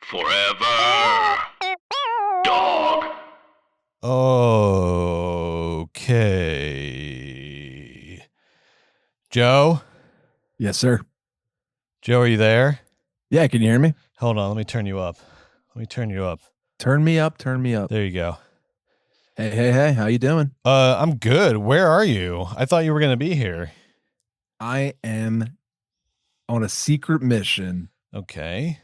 Forever. Dog. Okay. Joe? Yes, sir. Joe, are you there? Yeah, can you hear me? Hold on, let me turn you up. Turn me up, turn me up. There you go. Hey, how you doing? I'm good. Where are you? I thought you were going to be here. I am on a secret mission. Okay.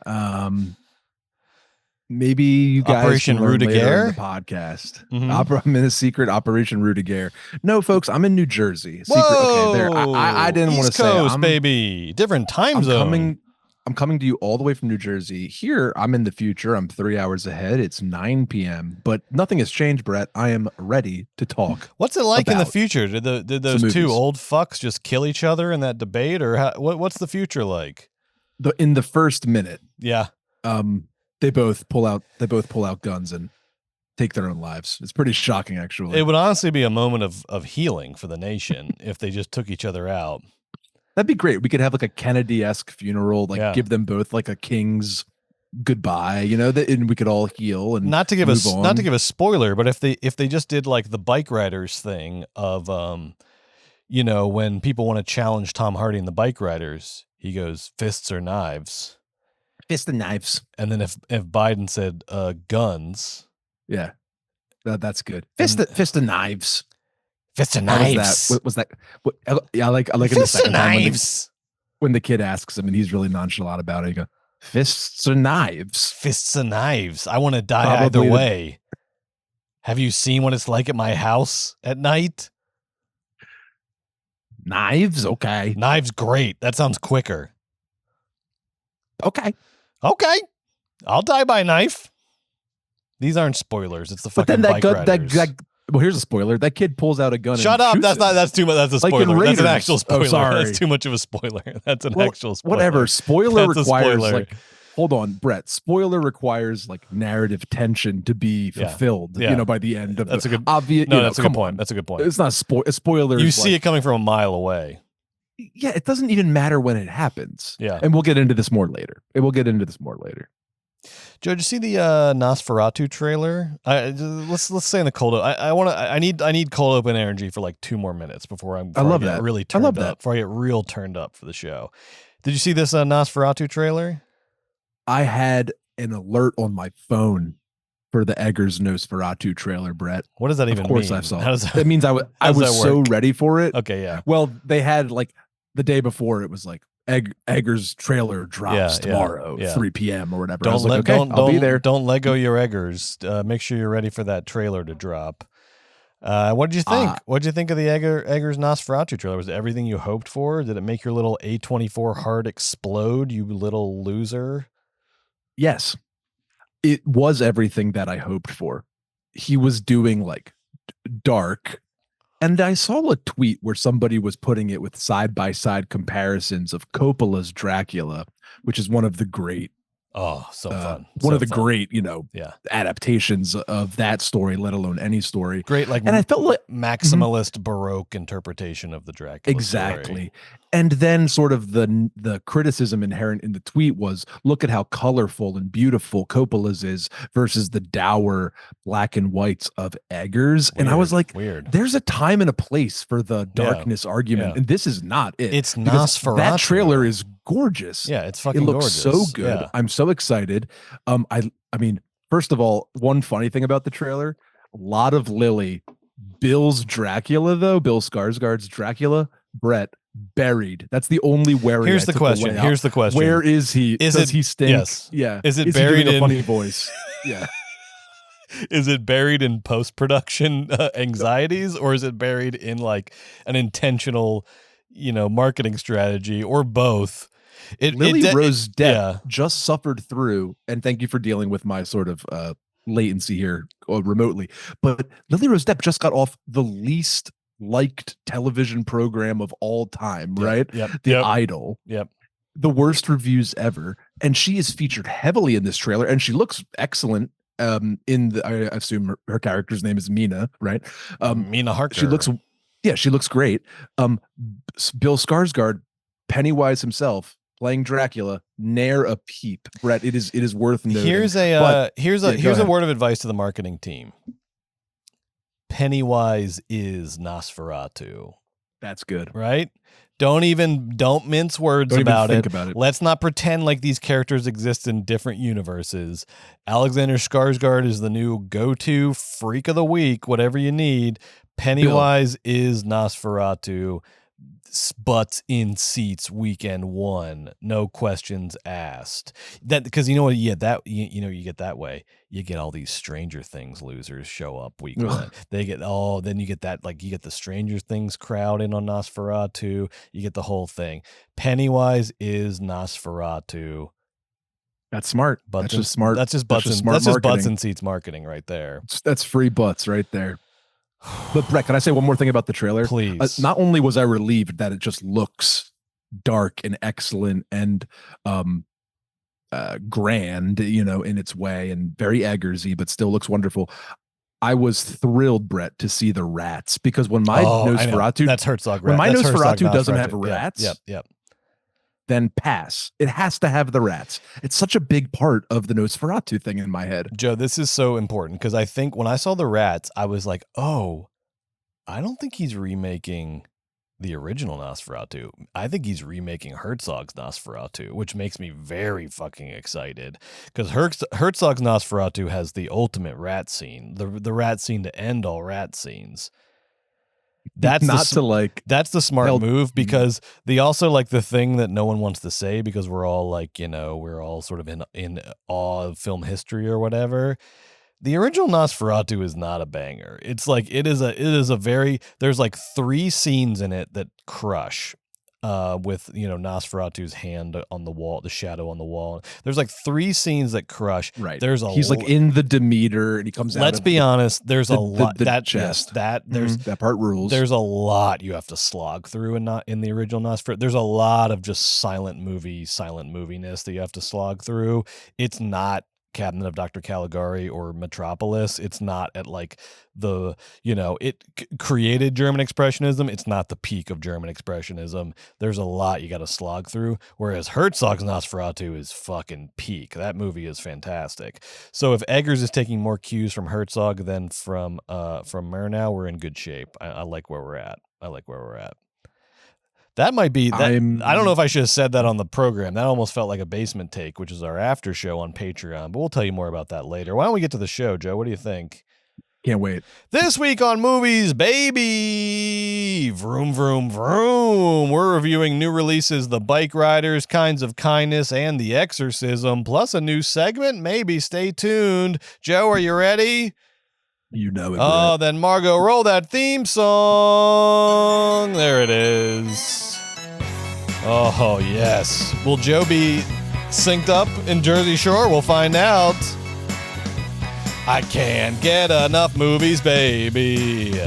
Maybe you guys Operation can learn later Rue-de-Guerre? in the podcast. Mhm. I'm in a secret Operation Rue-de-Guerre. No, folks, I'm in New Jersey. Whoa! Secret. Okay, there. I didn't want to East say Coast, baby. Different time zone. I'm coming to you all the way from New Jersey. Here, I'm in the future. I'm 3 hours ahead. It's 9 p.m. But nothing has changed, Brett. I am ready to talk. What's it like in the about future? Did those some two movies. old fucks just kill each other in that debate, or what's the future like? In the first minute, Yeah. they both pull out guns and take their own lives. It's pretty shocking, actually. It would honestly be a moment of healing for the nation if they just took each other out. That'd be great. We could have like a Kennedy-esque funeral, like give them both like a king's goodbye, and we could all heal and not to give move on. not to give a spoiler, but if they just did like the Bikeriders thing of when people want to challenge Tom Hardy in the Bikeriders, he goes fists or knives. Fist and knives. And then if Biden said guns. Yeah. That's good. Fist and knives. Fists and knives. What was that? I like in the second time when the kid asks him and he's really nonchalant about it. You go, fists or knives? Fists and knives. I want to die either way. Have you seen what it's like at my house at night? Knives? Okay. Knives, great. That sounds quicker. Okay. I'll die by knife. These aren't spoilers. It's the fucking Bikeriders. Well, here's a spoiler. That kid pulls out a gun. Shut up. That's too much. That's a spoiler. Like that's an actual spoiler. Oh, sorry. That's too much of a spoiler. That's an actual spoiler. Whatever. Spoiler That's requires spoiler. Hold on, Brett. Spoiler requires narrative tension to be fulfilled. Yeah. By the end of that's the a good obvious. No, that's a good point. That's a good point. It's not a spoiler. You see it coming from a mile away. Yeah, it doesn't even matter when it happens. Yeah, and we'll get into this more later. Joe, did you see the Nosferatu trailer? Let's stay in the cold. I need cold open energy for like 2 more minutes before I get really turned up. Before I get real turned up for the show. Did you see this Nosferatu trailer? I had an alert on my phone for the Eggers Nosferatu trailer, Brett. What does that even mean? Of course I saw it. That means I was so ready for it. Okay, yeah. Well, they had the day before it was Eggers trailer drops tomorrow, 3 p.m. or whatever. I'll be there. Don't Lego your Eggers. Make sure you're ready for that trailer to drop. What did you think? What did you think of the Eggers Nosferatu trailer? Was it everything you hoped for? Did it make your little A24 heart explode, you little loser? Yes. It was everything that I hoped for. He was doing dark. And I saw a tweet where somebody was putting it with side-by-side comparisons of Coppola's Dracula, which is one of the great fun. One of the great, adaptations of that story, let alone any story. Great, and I felt like maximalist Baroque interpretation of the Dracula exactly. story. And then sort of the criticism inherent in the tweet was, look at how colorful and beautiful Coppola's is versus the dour black and whites of Eggers. And I was like, there's a time and a place for the darkness argument, and this is not it. It's Nosferatu. That trailer is gorgeous. Yeah, it's fucking gorgeous. It looks so good. Yeah. I'm so excited. I mean, first of all, one funny thing about the trailer, a lot of Lily. Bill's Dracula, though, Bill Skarsgård's Dracula, Brett, buried. That's the only worry. Here's the question. Where is he? Does he stink? Yes. Yeah. Is it buried in a funny voice? Yeah. Is it buried in post-production anxieties, or is it buried in an intentional, marketing strategy, or both? Lily Rose Depp just suffered through, and thank you for dealing with my sort of latency here remotely, but Lily Rose Depp just got off the least liked television program of all time, right? The Idol. Yep. The worst reviews ever, and she is featured heavily in this trailer, and she looks excellent. I assume her character's name is Mina, right? Mina Harker. She looks great. Bill Skarsgård, Pennywise himself, playing Dracula, ne'er a peep. Brett, it is worth noting. Here's a word of advice to the marketing team. Pennywise is Nosferatu. That's good. Right? Don't mince words about it. Let's not pretend like these characters exist in different universes. Alexander Skarsgård is the new go-to freak of the week, whatever you need. Pennywise is Nosferatu. Butts in seats weekend 1, no questions asked. That because you know what, you get that way. You get all these Stranger Things losers show up week 1. They get then you get that, like, you get the Stranger Things crowd in on Nosferatu. You get the whole thing. Pennywise is Nosferatu. That's smart. That's just smart. That's just butts in seats marketing right there. That's free butts right there. But Brett, can I say one more thing about the trailer? Please. Not only was I relieved that it just looks dark and excellent and grand, in its way, and very Eggersy, but still looks wonderful. I was thrilled, Brett, to see the rats, because when my Nosferatu, that's Herzog. When my Nosferatu doesn't have rats, yep. Then pass. It has to have the rats. It's such a big part of the Nosferatu thing in my head. Joe, this is so important, because I think when I saw the rats, I was like, oh, I don't think he's remaking the original Nosferatu. I think he's remaking Herzog's Nosferatu, which makes me very fucking excited, because Herzog's Nosferatu has the ultimate rat scene, the rat scene to end all rat scenes. That's the smart move, because they also, like, the thing that no one wants to say, because we're all like, we're all sort of in awe of film history or whatever. The original Nosferatu is not a banger. It's like, it is a very, there's like 3 scenes in it that crush. With Nosferatu's hand on the wall, the shadow on the wall. There's like 3 scenes that crush. Right. He's like in the Demeter, and he comes out. Let's be honest. There's a lot that chest. That part rules. There's a lot you have to slog through in the original Nosferatu. There's a lot of just silent moviness that you have to slog through. It's not Cabinet of Dr. Caligari or Metropolis. It's not at like the, it created German Expressionism. It's not the peak of German Expressionism. There's a lot you got to slog through, whereas Herzog's Nosferatu is fucking peak. That movie is fantastic. So if Eggers is taking more cues from Herzog than from Murnau, we're in good shape. I like where we're at. That might be that. I don't know if I should have said that on the program. That almost felt like a basement take, which is our after show on Patreon, but we'll tell you more about that later. Why don't we get to the show, Joe? What do you think? Can't wait. This week on Movies, baby! Vroom, vroom, vroom! We're reviewing new releases, The Bikeriders, Kinds of Kindness, and The Exorcism, plus a new segment. Maybe. Stay tuned. Joe, are you ready? You know it. Oh, then Margot, roll that theme song. There it is. Oh, yes. Will Joe be synced up in Jersey Shore? We'll find out. I can't get enough movies, baby.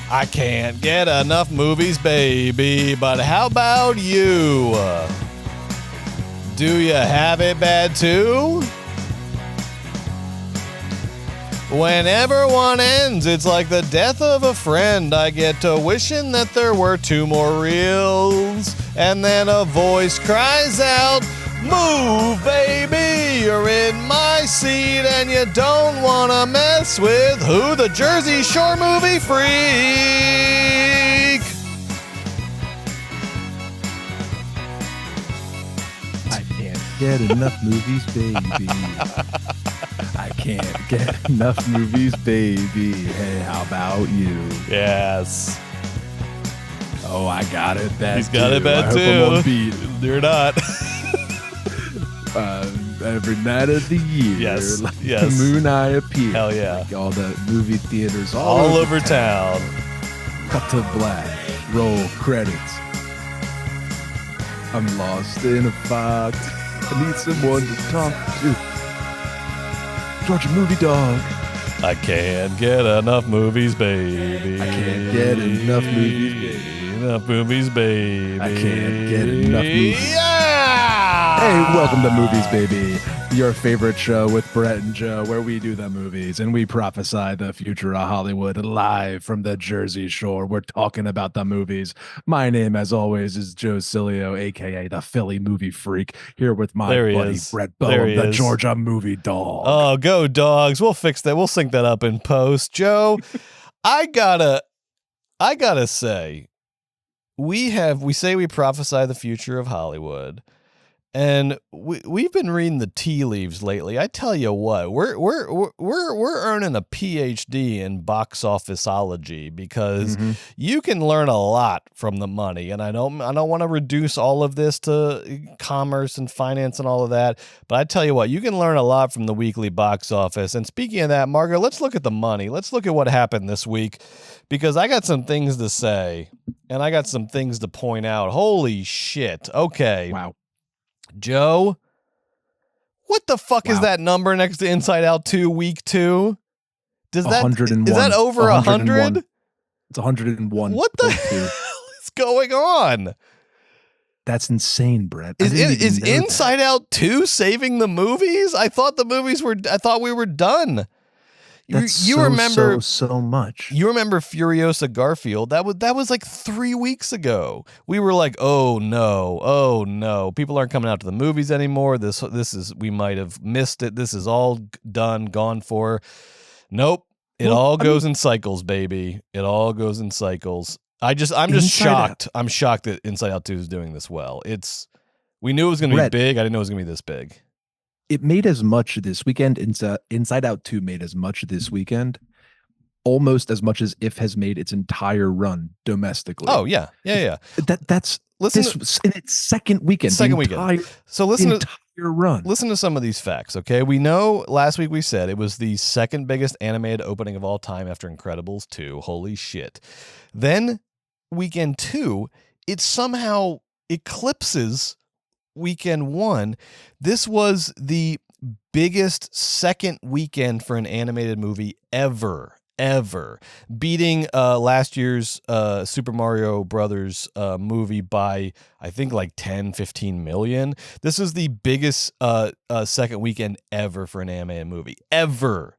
I can't get enough movies, baby. But how about you? Do you have it bad too? Whenever one ends, it's like the death of a friend. I get to wishing that there were 2 more reels. And then a voice cries out, move, baby, you're in my seat, and you don't want to mess with who? The Jersey Shore movie freak. I can't get enough movies, baby. I can't get enough movies, baby. Hey, how about you? Yes. Oh, I got it bad. He's got too. it bad I too. Hope I'm on beat. You're not. Every night of the year, yes, like yes. The moon I appear. Hell yeah. Like all the movie theaters all over town. Cut to black. Roll credits. I'm lost in a fog. I need someone to talk to. Georgia movie dog. I can't get enough movies, baby. I can't get enough movies, baby. Enough movies, baby. I can't get enough movies. Yeah! Hey, welcome to Movies, Baby, your favorite show with Brett and Joe, where we do the movies and we prophesy the future of Hollywood live from the Jersey Shore. We're talking about the movies. My name, as always, is Joe Cilio, aka the Philly movie freak, here with my buddy Brett Boehm, the Georgia movie dog. Oh, go dogs. We'll fix that. We'll sync that up in post. Joe, I gotta say, we say we prophesy the future of Hollywood. And we've been reading the tea leaves lately. I tell you what, we're earning a PhD in box officeology because you can learn a lot from the money. And I don't want to reduce all of this to commerce and finance and all of that. But I tell you what, you can learn a lot from the weekly box office. And speaking of that, Margaret, let's look at the money. Let's look at what happened this week, because I got some things to say and I got some things to point out. Holy shit. Okay. Wow. Joe, what the fuck is that number next to Inside Out 2 week 2? Is that over 100? It's 101. What the hell is going on? That's insane, Brett. Is Inside Out 2 saving the movies? I thought we were done. You remember so much. You remember Furiosa Garfield? That was like 3 weeks ago. We were like, oh no, people aren't coming out to the movies anymore. We might have missed it. This is all done, gone for. Nope. It all goes in cycles, baby. It all goes in cycles. I'm just shocked. I'm shocked that Inside Out 2 is doing this well. We knew it was going to be big. I didn't know it was going to be this big. It made as much this weekend. Inside Out 2 made as much this weekend, almost as much as If has made its entire run domestically. Oh yeah. That's in its second weekend. So listen to your run. Listen to some of these facts, okay? We know last week we said it was the second biggest animated opening of all time after Incredibles 2. Holy shit! Then weekend 2, it somehow eclipses weekend 1. This was the biggest second weekend for an animated movie ever, beating last year's Super Mario Brothers movie by, I think, like 10-15 million. This is the biggest second weekend ever for an animated movie, ever.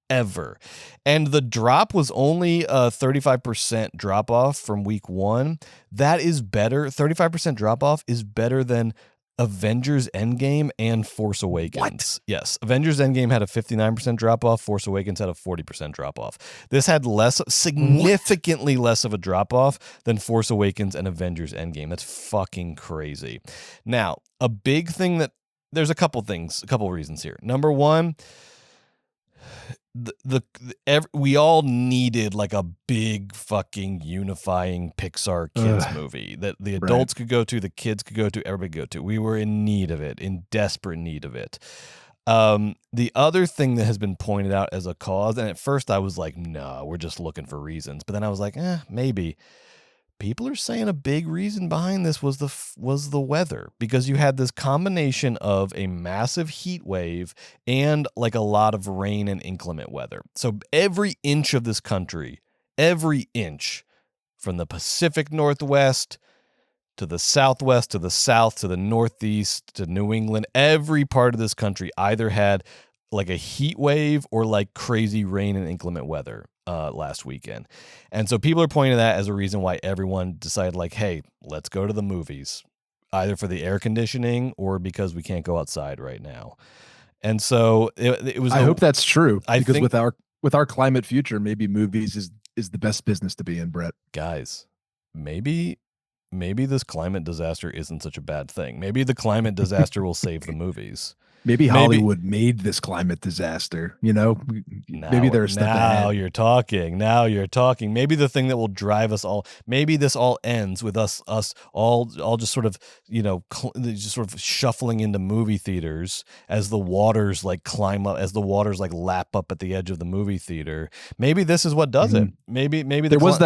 And the drop was only a 35% drop off from week 1. That is better. 35% drop off is better than Avengers Endgame and Force Awakens. What? Yes. Avengers Endgame had a 59% drop off. Force Awakens had a 40% drop off. This had significantly less of a drop off than Force Awakens and Avengers Endgame. That's fucking crazy. Now, a big thing there's a couple reasons here. Number one, we all needed like a big fucking unifying Pixar kids movie that the adults could go to, the kids could go to, everybody could go to. We were in need of it, in desperate need of it. The other thing that has been pointed out as a cause, and at first I was like, no, we're just looking for reasons. But then I was like, maybe. People are saying a big reason behind this was the weather, because you had this combination of a massive heat wave and like a lot of rain and inclement weather. So every inch of this country, every inch from the Pacific Northwest to the Southwest, to the South, to the Northeast, to New England, every part of this country either had like a heat wave or like crazy rain and inclement weather last weekend. And so people are pointing to that as a reason why everyone decided like, hey, let's go to the movies, either for the air conditioning or because we can't go outside right now. And so it was. I hope that's true, because with our climate future, maybe movies is the best business to be in, Brett. Guys, maybe this climate disaster isn't such a bad thing. Maybe the climate disaster will save the movies. Maybe Hollywood made this climate disaster, maybe they're a step ahead. Now you're talking. Maybe the thing that will drive us all, maybe this all ends with us all just sort of, just sort of shuffling into movie theaters as the waters like climb up, as the waters like lap up at the edge of the movie theater. Maybe this is what does it. Maybe there was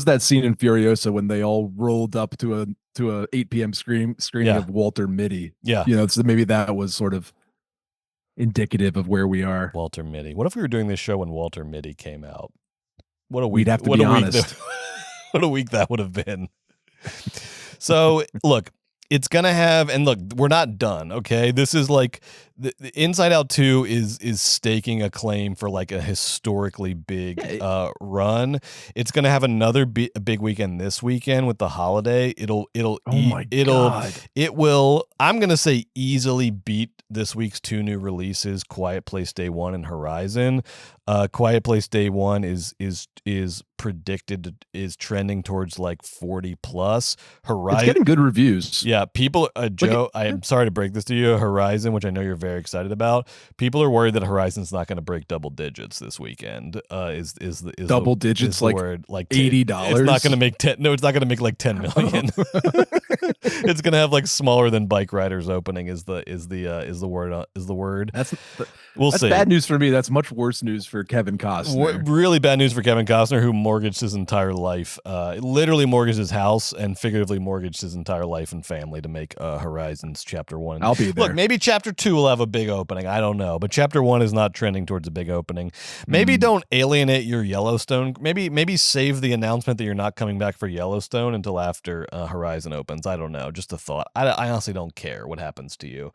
that scene in Furiosa when they all rolled up to a 8 p.m. screening of Walter Mitty. Yeah. So maybe that was sort of indicative of where we are. Walter Mitty. What if we were doing this show when Walter Mitty came out? What a week. We'd have to be honest. What a week that would have been. So, look, it's gonna have, and look, we're not done. Okay, this is like the Inside Out 2 is staking a claim for like a historically big run. It's gonna have another big weekend this weekend with the holiday. It will. I'm gonna say easily beat this week's 2 new releases, Quiet Place Day 1 and Horizon. Quiet Place Day 1 is predicted is trending towards like 40 plus. Horizon, it's getting good reviews. Yeah, people. Joe, I'm sorry to break this to you. Horizon, which I know you're very excited about. People are worried that Horizon's not going to break double digits this weekend. Is double digits the like word, like $80? It's not going to make 10. No, it's not going to make like 10 million. It's going to have like smaller than Bikeriders opening. Is the word. That's see. Bad news for me. That's much worse news for Kevin Costner. Really bad news for Kevin Costner, who mortgaged his entire life, literally mortgaged his house and figuratively mortgaged his entire life and family to make Horizons Chapter 1. I'll be there. Look, maybe Chapter 2 will have a big opening. I don't know. But Chapter 1 is not trending towards a big opening. Maybe don't alienate your Yellowstone. Maybe save the announcement that you're not coming back for Yellowstone until after Horizon opens. I don't know. Just a thought. I honestly don't care what happens to you.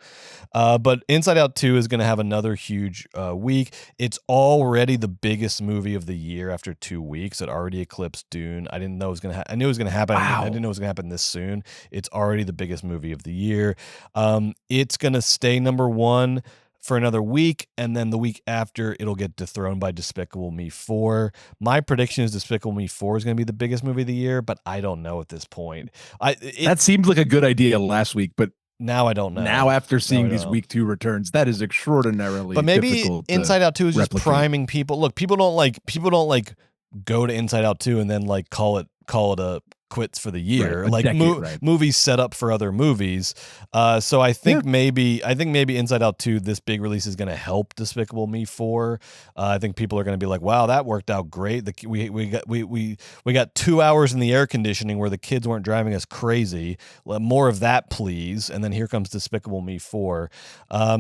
But Inside Out 2 is going to have another huge week. It's already the biggest movie of the year after 2 weeks. It already eclipsed Dune. I didn't know it was going to I knew it was going to happen. Wow. I didn't know it was going to happen this soon. It's already the biggest movie of the year. It's going to stay number 1 for another week, and then the week after it'll get dethroned by Despicable Me 4. My prediction is Despicable Me 4 is going to be the biggest movie of the year, but I don't know at this point. That seemed like a good idea last week, but now I don't know. Now after seeing these week 2 returns, that is extraordinarily. But maybe difficult Inside Out 2 is replicate. Just priming people. Look, people don't like go to Inside Out 2 and then like call it a quits for the year, right, like movies set up for other movies. So I think maybe Inside Out 2, this big release, is going to help Despicable Me 4. I think people are going to be like, wow, that worked out great. We got 2 hours in the air conditioning where the kids weren't driving us crazy. More of that, please. And then here comes Despicable Me 4.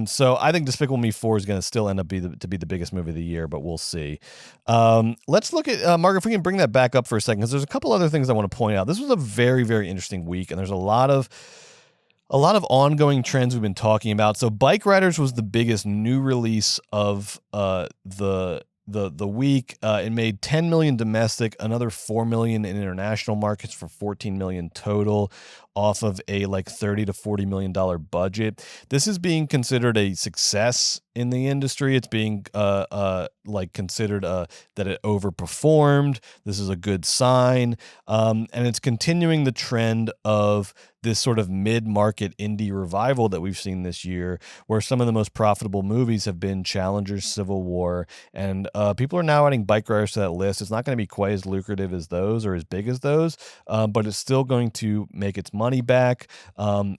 So I think Despicable Me 4 is going to still end up to be the biggest movie of the year, but we'll see. Let's look at Margaret, if we can bring that back up for a second, because there's a couple other things I want to point out. This was a very, very interesting week, and there's a lot of ongoing trends we've been talking about. So Bikeriders was the biggest new release of the week. It made 10 million domestic, another 4 million in international markets for 14 million total, off of a like $30 to $40 million budget. This is being considered a success in the industry. It's being considered that it overperformed. This is a good sign, and it's continuing the trend of this sort of mid-market indie revival that we've seen this year, where some of the most profitable movies have been Challengers, Civil War, and people are now adding Bikeriders to that list. It's not going to be quite as lucrative as those or as big as those, but it's still going to make its money back.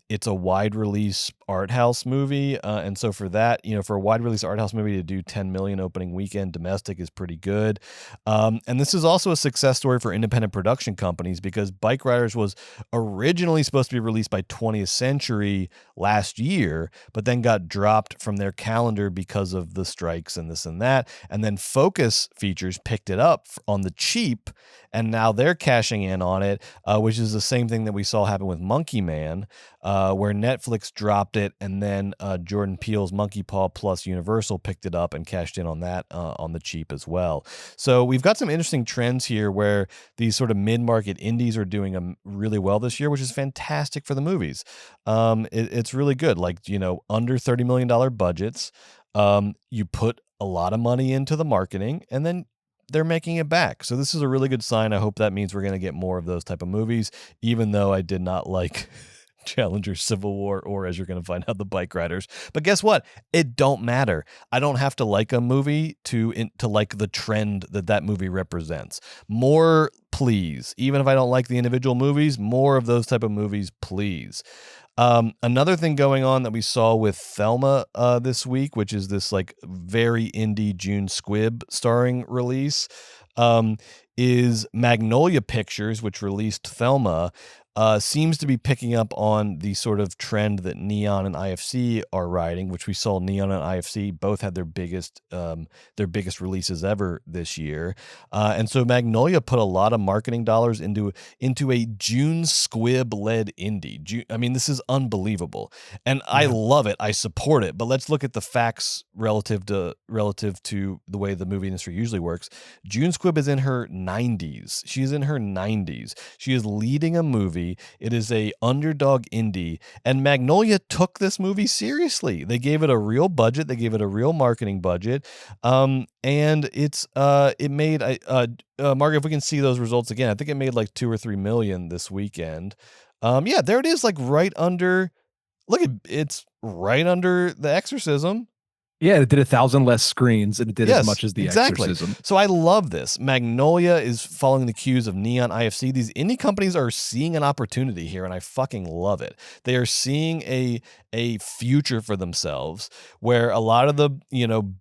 It's a wide release art house movie, and so for that, for a wide release art house movie to do 10 million opening weekend domestic is pretty good. And this is also a success story for independent production companies, because Bikeriders was originally supposed to be released by 20th Century last year, but then got dropped from their calendar because of the strikes and this and that. And then Focus Features picked it up on the cheap, and now they're cashing in on it, which is the same thing that we saw happen with Monkey Man, where Netflix dropped it, and then Jordan Peele's Monkey Paw plus Universal picked it up and cashed in on that on the cheap as well. So we've got some interesting trends here where these sort of mid-market indies are doing really well this year, which is fantastic for the movies. It's really good. Like, under $30 million budgets, you put a lot of money into the marketing, and then they're making it back. So this is a really good sign. I hope that means we're going to get more of those type of movies, even though I did not like Challenger, Civil War, or, as you're going to find out, the Bikeriders. But guess what? It don't matter. I don't have to like a movie to like the trend that movie represents. More, please. Even if I don't like the individual movies, more of those type of movies, please. Another thing going on that we saw with Thelma this week, which is this like very indie June Squibb starring release, is Magnolia Pictures, which released Thelma. seems to be picking up on the sort of trend that Neon and IFC are riding, which we saw Neon and IFC both had their biggest releases ever this year. And so Magnolia put a lot of marketing dollars into a June Squibb-led indie. I mean, this is unbelievable. And I love it. I support it. But let's look at the facts relative to the way the movie industry usually works. June Squibb is in her 90s. She's in her 90s. She is leading a movie. It is a underdog indie, and Magnolia took this movie seriously. They gave it a real budget. They gave it a real marketing budget. And it made Margaret, if we can see those results again, I think it made like 2 or 3 million this weekend. Yeah, there it is, like right under. Look at it's right under the Exorcism. Yeah, it did 1,000 less screens, and it did as much as the Exorcism. So I love this. Magnolia is following the cues of Neon, IFC. These indie companies are seeing an opportunity here, and I fucking love it. They are seeing a future for themselves where a lot of the,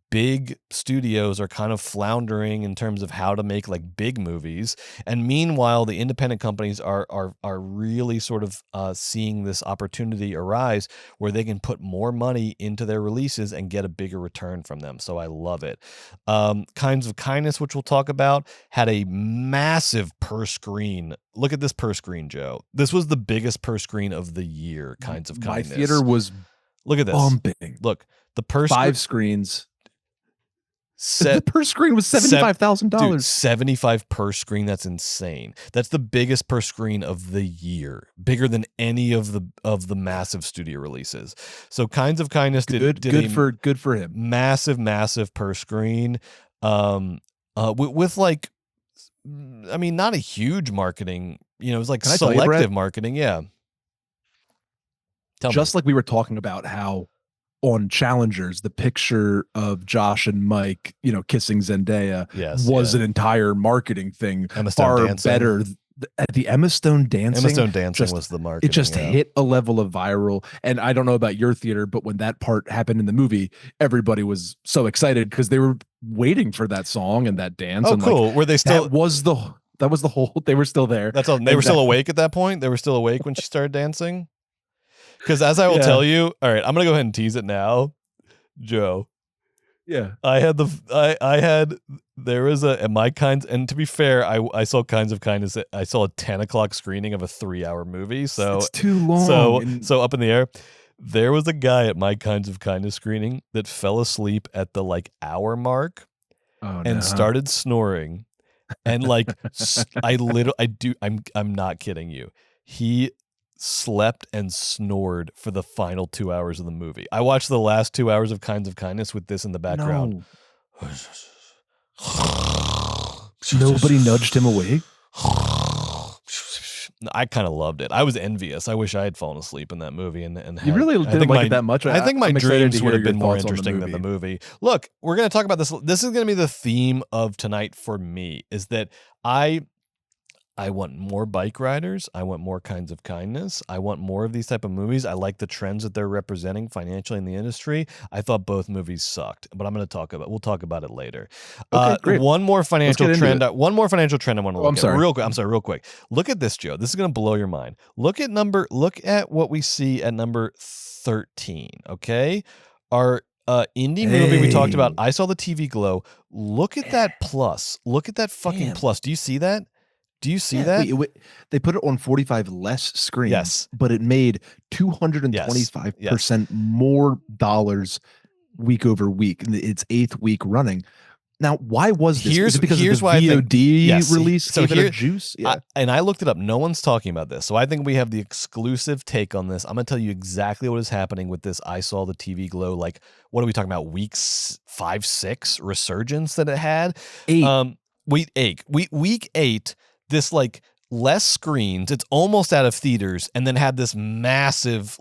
big studios are kind of floundering in terms of how to make like big movies. And meanwhile, the independent companies are really sort of seeing this opportunity arise where they can put more money into their releases and get a bigger return from them. So I love it. Kinds of Kindness, which we'll talk about, had a massive per screen. Look at this per screen, Joe. This was the biggest per screen of the year. Kinds of Kindness. My theater was look at this. Bumping. Look, the per 5 screens. The per screen was $75,000. 75 per screen. That's insane. That's the biggest per screen of the year, bigger than any of the massive studio releases. So Kinds of Kindness did good for him. Massive per screen. With like, I mean, not a huge marketing. It was like selective marketing. Yeah. Just like we were talking about how on Challengers, the picture of Josh and Mike, kissing Zendaya was an entire marketing thing. Emma Stone dancing. Better. The Emma Stone dancing. Emma Stone dancing was the marketing. It just hit a level of viral. And I don't know about your theater, but when that part happened in the movie, everybody was so excited because they were waiting for that song and that dance. Oh, and cool. Were they still? That was the whole. They were still there. That's all. They were still awake at that point. They were still awake when she started dancing. Because as I will tell you, all right, I'm gonna go ahead and tease it now, Joe. Yeah, there was a My Kinds, and to be fair, I saw Kinds of Kindness. I saw a 10 o'clock screening of a 3-hour movie, so it's too long. So up in the air. There was a guy at My Kinds of Kindness screening that fell asleep at the hour mark, and started snoring, and I'm not kidding you. He slept and snored for the final 2 hours of the movie. I watched the last 2 hours of Kinds of Kindness with this in the background. No. Nobody nudged him awake. I kind of loved it. I was envious. I wish I had fallen asleep in that movie. And you really didn't like it that much. I think my dreams would have been more interesting than the movie. Look, we're going to talk about this. This is going to be the theme of tonight for me. Is that I want more Bikeriders. I want more Kinds of Kindness. I want more of these type of movies. I like the trends that they're representing financially in the industry. I thought both movies sucked, but we'll talk about it later. Okay, great. One more financial trend I want to look at. Real quick. Look at this, Joe. This is going to blow your mind. Look at what we see at number 13, okay? Our indie movie we talked about. I Saw the TV Glow. Look at that plus. Look at that fucking plus. Do you see that? Do you see that? They put it on 45 less screens, yes, but it made 225% more dollars week over week. Its 8th week running. Now, why was this? Is it because of the VOD release? So gave it a juice? Yeah. I looked it up. No one's talking about this. So I think we have the exclusive take on this. I'm going to tell you exactly what is happening with this I Saw the TV Glow. Like, what are we talking about? Weeks 5, 6 resurgence that it had? 8. Week 8. This less screens, it's almost out of theaters, and then had this massive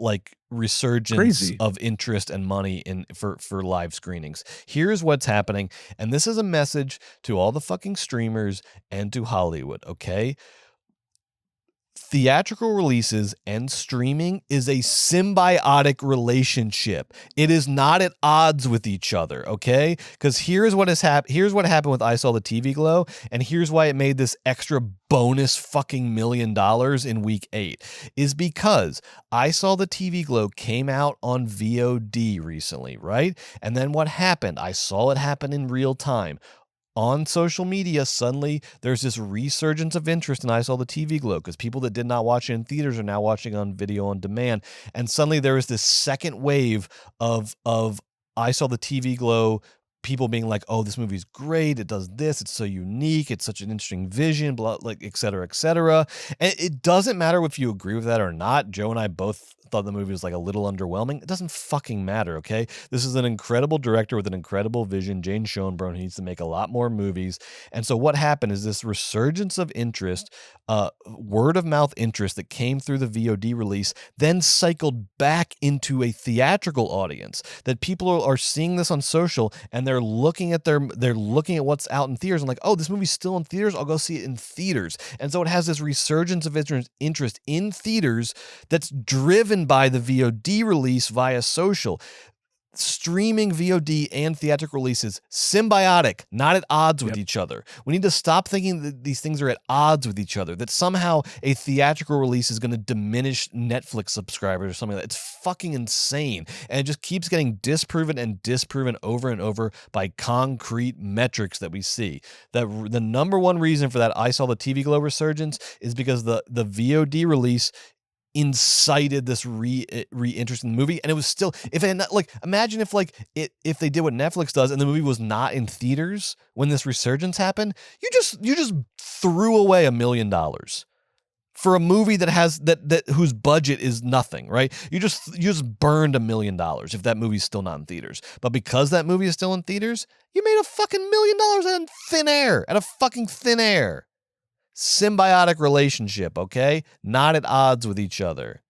resurgence of interest and money for live screenings. Here's what's happening, and this is a message to all the fucking streamers and to Hollywood, okay? theatrical releases and streaming is a symbiotic relationship. It is not at odds with each other, okay? Because here's what happened with I Saw the TV Glow, and here's why it made this extra bonus fucking $1 million in week 8, is because I Saw the TV Glow came out on VOD recently, right? And then what happened? I saw it happen in real time. On social media, suddenly there's this resurgence of interest in I Saw the TV Glow because people that did not watch it in theaters are now watching on video on demand. And suddenly there is this second wave of I Saw the TV Glow people being like, oh, this movie's great. It does this. It's so unique. It's such an interesting vision, blah, like, et cetera, et cetera. And it doesn't matter if you agree with that or not. Joe and I both thought the movie was like a little underwhelming. It doesn't fucking matter, okay? This is an incredible director with an incredible vision, Jane Schoenbrun, who needs to make a lot more movies. And so what happened is this resurgence of interest, word of mouth interest that came through the VOD release, then cycled back into a theatrical audience, that people are seeing this on social and they're looking at what's out in theaters and like, oh, this movie's still in theaters. I'll go see it in theaters. And so it has this resurgence of interest in theaters that's driven by the VOD release via social. Streaming VOD and theatrical releases, symbiotic, not at odds with each other. We need to stop thinking that these things are at odds with each other, that somehow a theatrical release is going to diminish Netflix subscribers or something like that. It's fucking insane. And it just keeps getting disproven and disproven over and over by concrete metrics that we see. That the number one reason for that I Saw the TV Glow resurgence is because the VOD release incited this re-interest in the movie, and it was still, if it had, like, imagine if they did what Netflix does and the movie was not in theaters when this resurgence happened, you just threw away $1 million for a movie that has that whose budget is nothing, right? You just burned $1 million if that movie's still not in theaters. But because that movie is still in theaters, you made a fucking $1 million out of thin air, out of fucking thin air. Symbiotic relationship, okay? Not at odds with each other.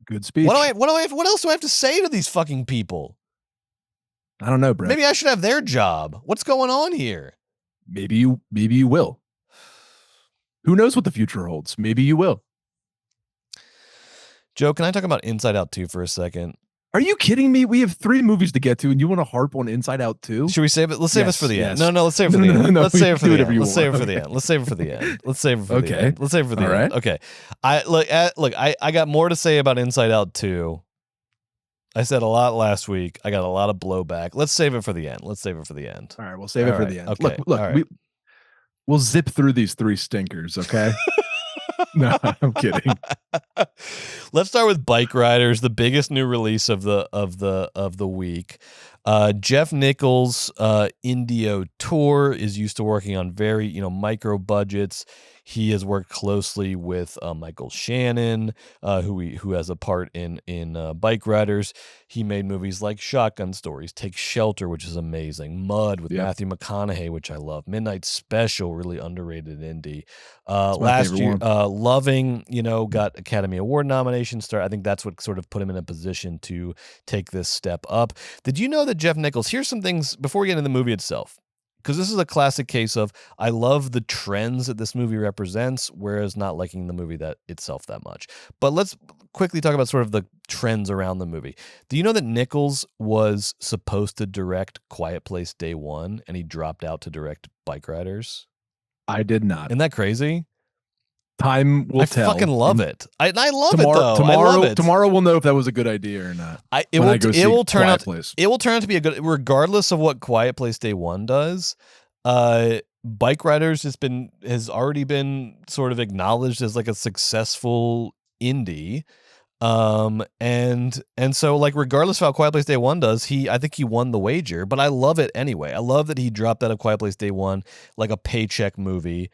Good speech. What else do I have to say to these fucking people? I don't know, Brett. Maybe I should have their job. What's going on here? Maybe you will. Who knows what the future holds? Maybe you will. Joe, can I talk about Inside Out 2 for a second? Are you kidding me? We have 3 movies to get to, and you want to harp on Inside Out 2? Should we save it? Let's save this for the end. No, let's save it for the end. Let's save it for the end. Let's save it for the end. Let's save it for the end. Let's save it for the end. Let's save it for the end. Right. Okay. I got more to say about Inside Out 2. I said a lot last week. I got a lot of blowback. Let's save it for the end. Let's save it for the end. All right, we'll save it for the end. Okay. Look, we'll zip through these 3 stinkers, okay? No, I'm kidding. Let's start with Bikeriders, the biggest new release of the week. Jeff Nichols' Indio tour is used to working on very micro budgets. He has worked closely with Michael Shannon, who has a part in Bikeriders. He made movies like Shotgun Stories, Take Shelter, which is amazing, Mud with Matthew McConaughey, which I love, Midnight Special, really underrated indie. Last year, Loving, got Academy Award nominations. I think that's what sort of put him in a position to take this step up. Did you know that Jeff Nichols? Here's some things before we get into the movie itself, because this is a classic case of I love the trends that this movie represents, whereas not liking the movie that itself that much. But let's quickly talk about sort of the trends around the movie. Do you know that Nichols was supposed to direct Quiet Place Day One, and he dropped out to direct Bikeriders? I did not. Isn't that crazy? Time will tell. I fucking love it. I love it though. I love it. Tomorrow we'll know if that was a good idea or not. It will turn out to be a good, regardless of what Quiet Place Day One does. Bikeriders has already been sort of acknowledged as like a successful indie. And so like regardless of how Quiet Place Day One does, I think he won the wager, but I love it anyway. I love that he dropped out of Quiet Place Day One like a paycheck movie.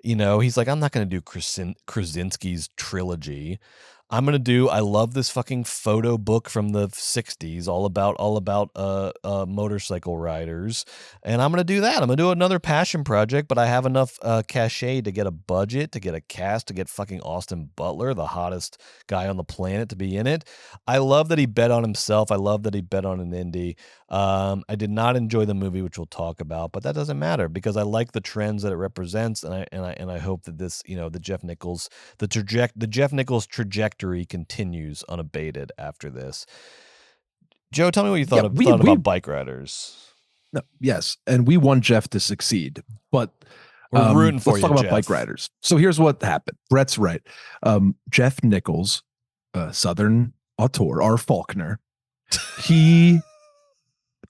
He's like, I'm not going to do Krasinski's trilogy. I love this fucking photo book from the 60s, all about motorcycle riders. And I'm going to do that. I'm going to do another passion project, but I have enough cachet to get a budget, to get a cast, to get fucking Austin Butler, the hottest guy on the planet, to be in it. I love that he bet on himself. I love that he bet on an indie. I did not enjoy the movie, which we'll talk about, but that doesn't matter because I like the trends that it represents, and I hope that this, the Jeff Nichols trajectory continues unabated after this. Joe, tell me what you thought about Bikeriders. No, yes, and we want Jeff to succeed, but we're rooting for let's you, talk about Jeff. Bikeriders. So here's what happened. Brett's right. Jeff Nichols, Southern auteur, R. Faulkner, he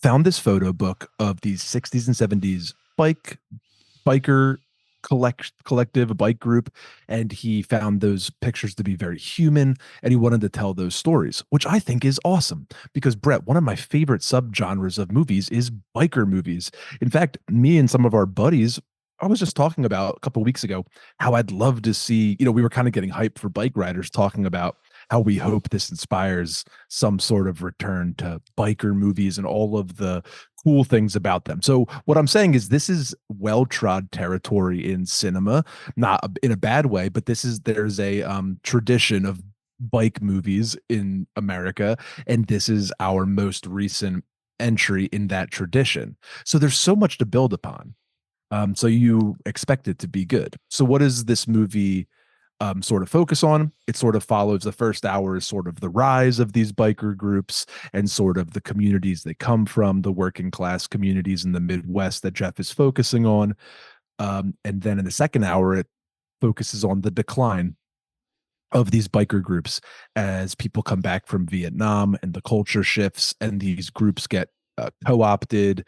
found this photo book of these 60s and 70s biker collective, a bike group, and he found those pictures to be very human, and he wanted to tell those stories, which I think is awesome because, Brett, one of my favorite subgenres of movies is biker movies. In fact, me and some of our buddies, I was just talking about a couple of weeks ago how I'd love to see, we were kind of getting hyped for Bikeriders, talking about how we hope this inspires some sort of return to biker movies and all of the cool things about them. So what I'm saying is this is well-trod territory in cinema, not in a bad way, but there's a tradition of bike movies in America, and this is our most recent entry in that tradition. So there's so much to build upon. So you expect it to be good. So what is this movie sort of focus on? It sort of follows the first hour is sort of the rise of these biker groups and sort of the communities they come from, the working class communities in the Midwest that Jeff is focusing on. And then in the second hour, it focuses on the decline of these biker groups as people come back from Vietnam and the culture shifts and these groups get co-opted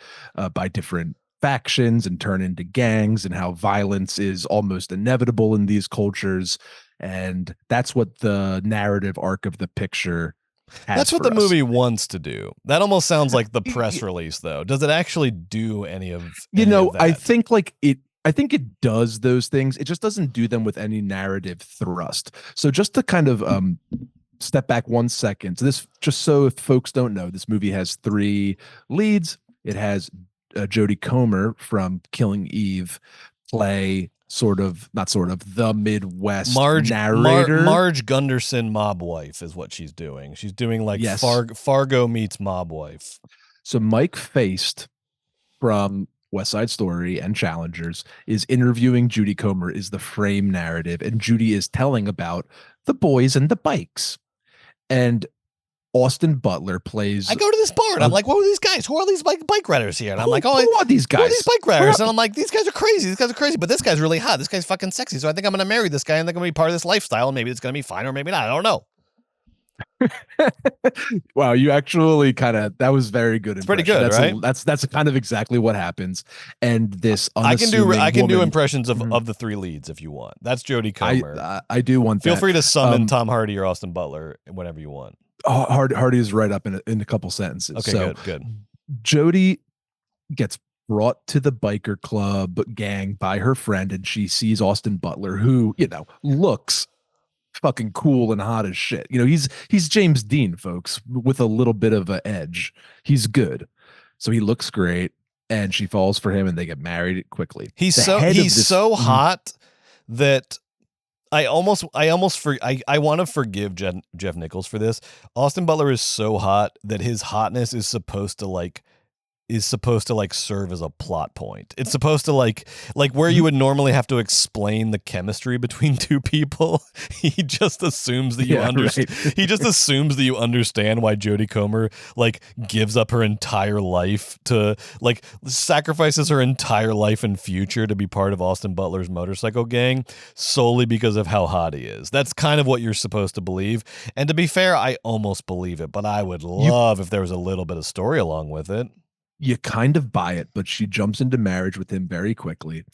by different factions and turn into gangs, and how violence is almost inevitable in these cultures. And that's what the narrative arc of the picture has. That's what the movie wants to do. That almost sounds like the press release, though. Does it actually do any of that? I think it does those things. It just doesn't do them with any narrative thrust. So just to kind of step back 1 second. So this, just so if folks don't know, this movie has 3 leads. It has Jodie Comer from Killing Eve play the Midwest narrator. Marge Gunderson mob wife is what she's doing. She's doing like Fargo meets mob wife. So Mike Feist from West Side Story and Challengers is interviewing Jodie Comer, is the frame narrative, and Judy is telling about the boys and the bikes. And Austin Butler plays. I go to this bar and I'm like, what are these guys? Who are these bike riders here? And I'm like, who are these guys? Who are these bike riders? And I'm like, these guys are crazy. These guys are crazy, but this guy's really hot. This guy's fucking sexy. So I think I'm going to marry this guy and they're going to be part of this lifestyle. And maybe it's going to be fine or maybe not. I don't know. Wow, you actually that was very good. It's pretty good, right? That's kind of exactly what happens. And this I can do impressions of the 3 leads if you want. That's Jodie Comer. I do want Feel that. free to summon Tom Hardy or Austin Butler whenever you want. Hardy is right up in a couple sentences. Okay, so good. Jodie gets brought to the biker club gang by her friend, and she sees Austin Butler, who looks fucking cool and hot as shit. He's James Dean, folks, with a little bit of an edge. He's good, so he looks great, and she falls for him, and they get married quickly. He's so hot that I want to forgive Jeff Nichols for this. Austin Butler is so hot that his hotness is supposed to serve as a plot point. It's supposed to like where you would normally have to explain the chemistry between 2 people. He just assumes that you understand. Right. He just assumes that you understand why Jodie Comer gives up her entire life to sacrifices her entire life and future to be part of Austin Butler's motorcycle gang solely because of how hot he is. That's kind of what you're supposed to believe. And to be fair, I almost believe it, but I would love if there was a little bit of story along with it. You kind of buy it, but she jumps into marriage with him very quickly.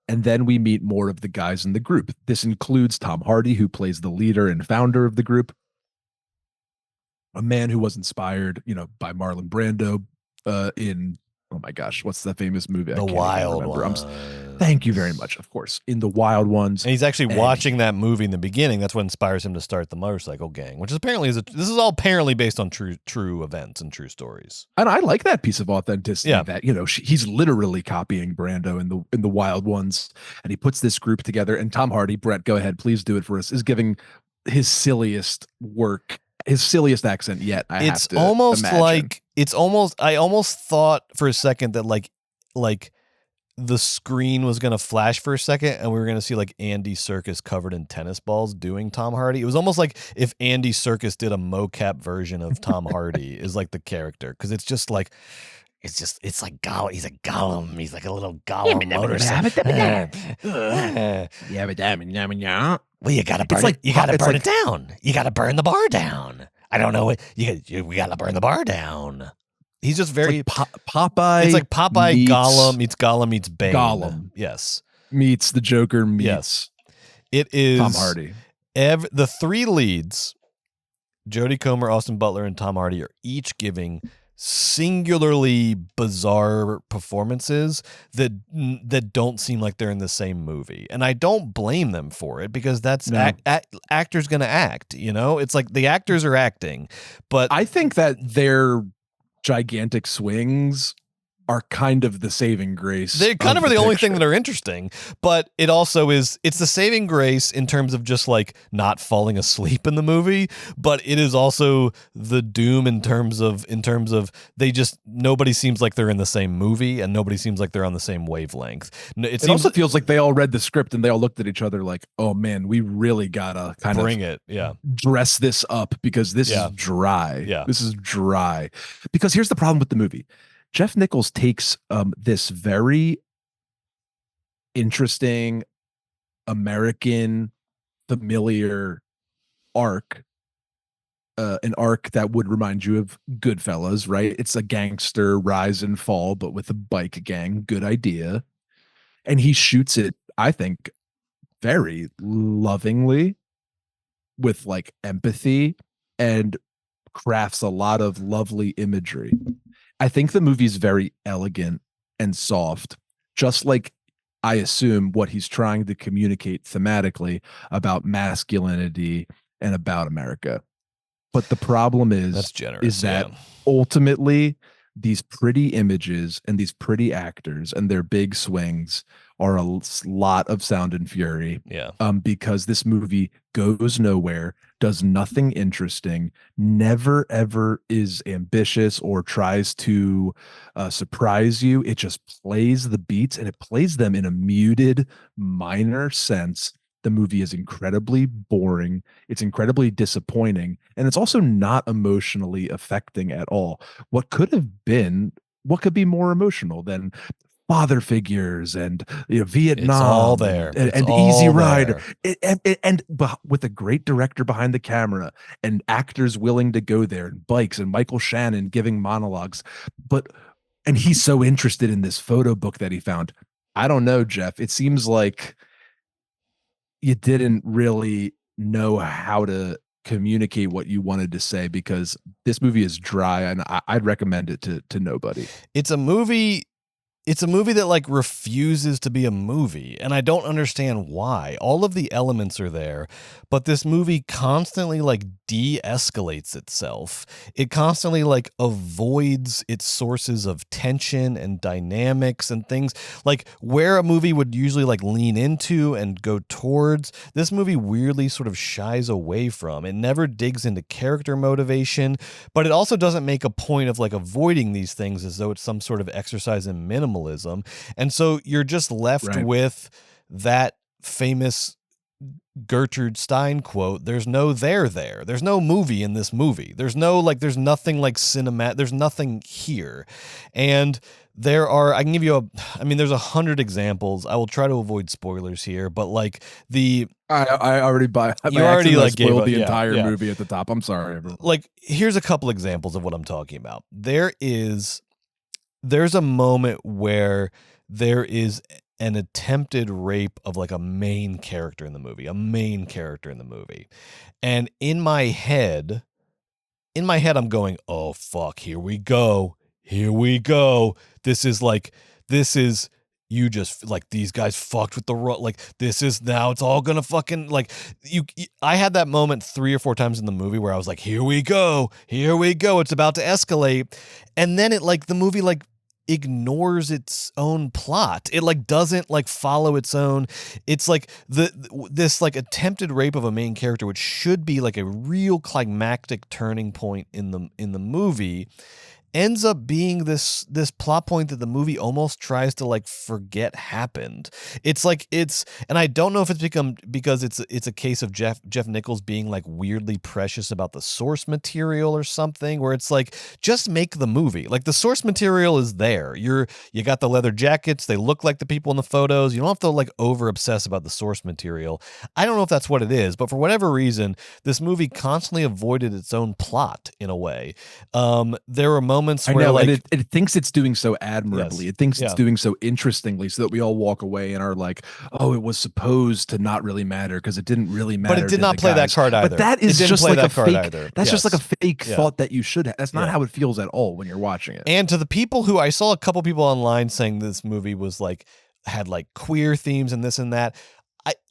And then we meet more of the guys in the group. This includes Tom Hardy, who plays the leader and founder of the group, a man who was inspired, by Marlon Brando in oh my gosh, what's the famous movie? The Wild Ones. Thank you very much. Of course, in The Wild Ones. And he's actually watching that movie in the beginning. That's what inspires him to start the motorcycle gang, which is apparently this is all apparently based on true events and true stories. And I like that piece of authenticity. Yeah. That he's literally copying Brando in the Wild Ones, and he puts this group together. And Tom Hardy, Brett, go ahead, please do it for us. Is giving his silliest work. His silliest accent yet. I almost thought for a second that like the screen was gonna flash for a second and we were gonna see like Andy Serkis covered in tennis balls doing Tom Hardy. It was almost like if Andy Serkis did a mocap version of Tom Hardy is like the character, because it's just like it's like Gollum. He's a Gollum. He's like a little Gollum motorcycle. Well, you gotta burn it. You gotta burn it down. You gotta burn the bar down. I don't know. We gotta burn the bar down. He's just very Popeye. It's like Popeye Gollum meets Bane. Gollum, yes, meets the Joker. Meets yes. It is Tom Hardy. The three leads, Jodie Comer, Austin Butler, and Tom Hardy, are each giving singularly bizarre performances that don't seem like they're in the same movie, and I don't blame them for it, because that's actors gonna act. It's like the actors are acting, but I think that their gigantic swings are kind of the saving grace. They kind of are the only thing that are interesting, but it also is, it's the saving grace in terms of just like not falling asleep in the movie, but it is also the doom in terms of nobody seems like they're in the same movie and nobody seems like they're on the same wavelength. It also feels like they all read the script and they all looked at each other like, oh man, we really gotta dress this up because this is dry. Yeah. This is dry. Because here's the problem with the movie. Jeff Nichols takes this very interesting American familiar arc, an arc that would remind you of Goodfellas, right? It's a gangster rise and fall, but with a bike gang. Good idea. And he shoots it, I think, very lovingly with like empathy and crafts a lot of lovely imagery. I think the movie's very elegant and soft, just like I assume what he's trying to communicate thematically about masculinity and about America. But the problem is that ultimately these pretty images and these pretty actors and their big swings are a lot of sound and fury. Yeah. Because this movie goes nowhere, does nothing interesting, never ever is ambitious or tries to surprise you. It just plays the beats, and it plays them in a muted, minor sense. The movie is incredibly boring. It's incredibly disappointing, and it's also not emotionally affecting at all. What could be more emotional than father figures and Vietnam? It's all there. And Easy Rider, and with a great director behind the camera and actors willing to go there, and bikes, and Michael Shannon giving monologues. And he's so interested in this photo book that he found. I don't know, Jeff. It seems like you didn't really know how to communicate what you wanted to say, because this movie is dry, and I'd recommend it to nobody. It's a movie that like refuses to be a movie, and I don't understand why. All of the elements are there, but this movie constantly like de-escalates itself. It constantly like avoids its sources of tension and dynamics and things like where a movie would usually like lean into and go towards. This movie weirdly sort of shies away from. It never digs into character motivation, but it also doesn't make a point of like avoiding these things as though it's some sort of exercise in minimalism. And so you're just left with that famous Gertrude Stein quote, there's no there. There's no movie in this movie. There's nothing like cinema. There's nothing here. And there's 100 examples. I will try to avoid spoilers here, but like I already buy. You already like spoiled the entire movie at the top. I'm sorry, everyone. Like, here's a couple examples of what I'm talking about. There's a moment where there is an attempted rape of like a main character in the movie. And in my head, I'm going, oh fuck, here we go. here we go. This is you just like these guys fucked with the like this is now it's all gonna fucking like I had that moment 3 or 4 times in the movie where I was like, here we go, it's about to escalate, and then it like the movie like ignores its own plot. It like doesn't like follow its own. It's like this like attempted rape of a main character, which should be like a real climactic turning point in the movie, ends up being this plot point that the movie almost tries to like forget happened. It's like and I don't know if it's because it's a case of Jeff Nichols being like weirdly precious about the source material or something, where it's like, just make the movie. Like the source material is there. You got the leather jackets, they look like the people in the photos. You don't have to like over obsess about the source material. I don't know if that's what it is, but for whatever reason, this movie constantly avoided its own plot in a way. There were moments where like and it thinks it's doing so admirably. It thinks it's doing so interestingly, so that we all walk away and are like, oh, it was supposed to not really matter because it didn't really matter. But it did not play that card either. But that is just like a fake. That's just like a fake Yeah. thought that you should have. That's not how it feels at all when you're watching it. And to the people who I saw a couple people online saying this movie was like had like queer themes and this and that.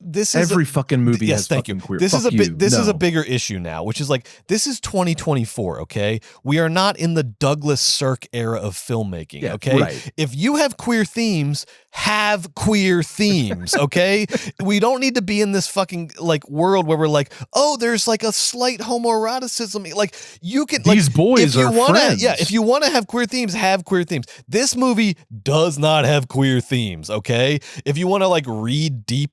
This is every fucking movie has fucking queer. This is a bigger issue now, which is like, this is 2024. Okay, we are not in the Douglas Sirk era of filmmaking. Yeah, okay, right. If you have queer themes, have queer themes. Okay, we don't need to be in this fucking like world where we're like, oh, there's like a slight homoeroticism. Like you can these like, boys are friends. Yeah, if you want to have queer themes, have queer themes. This movie does not have queer themes. Okay, if you want to like read deep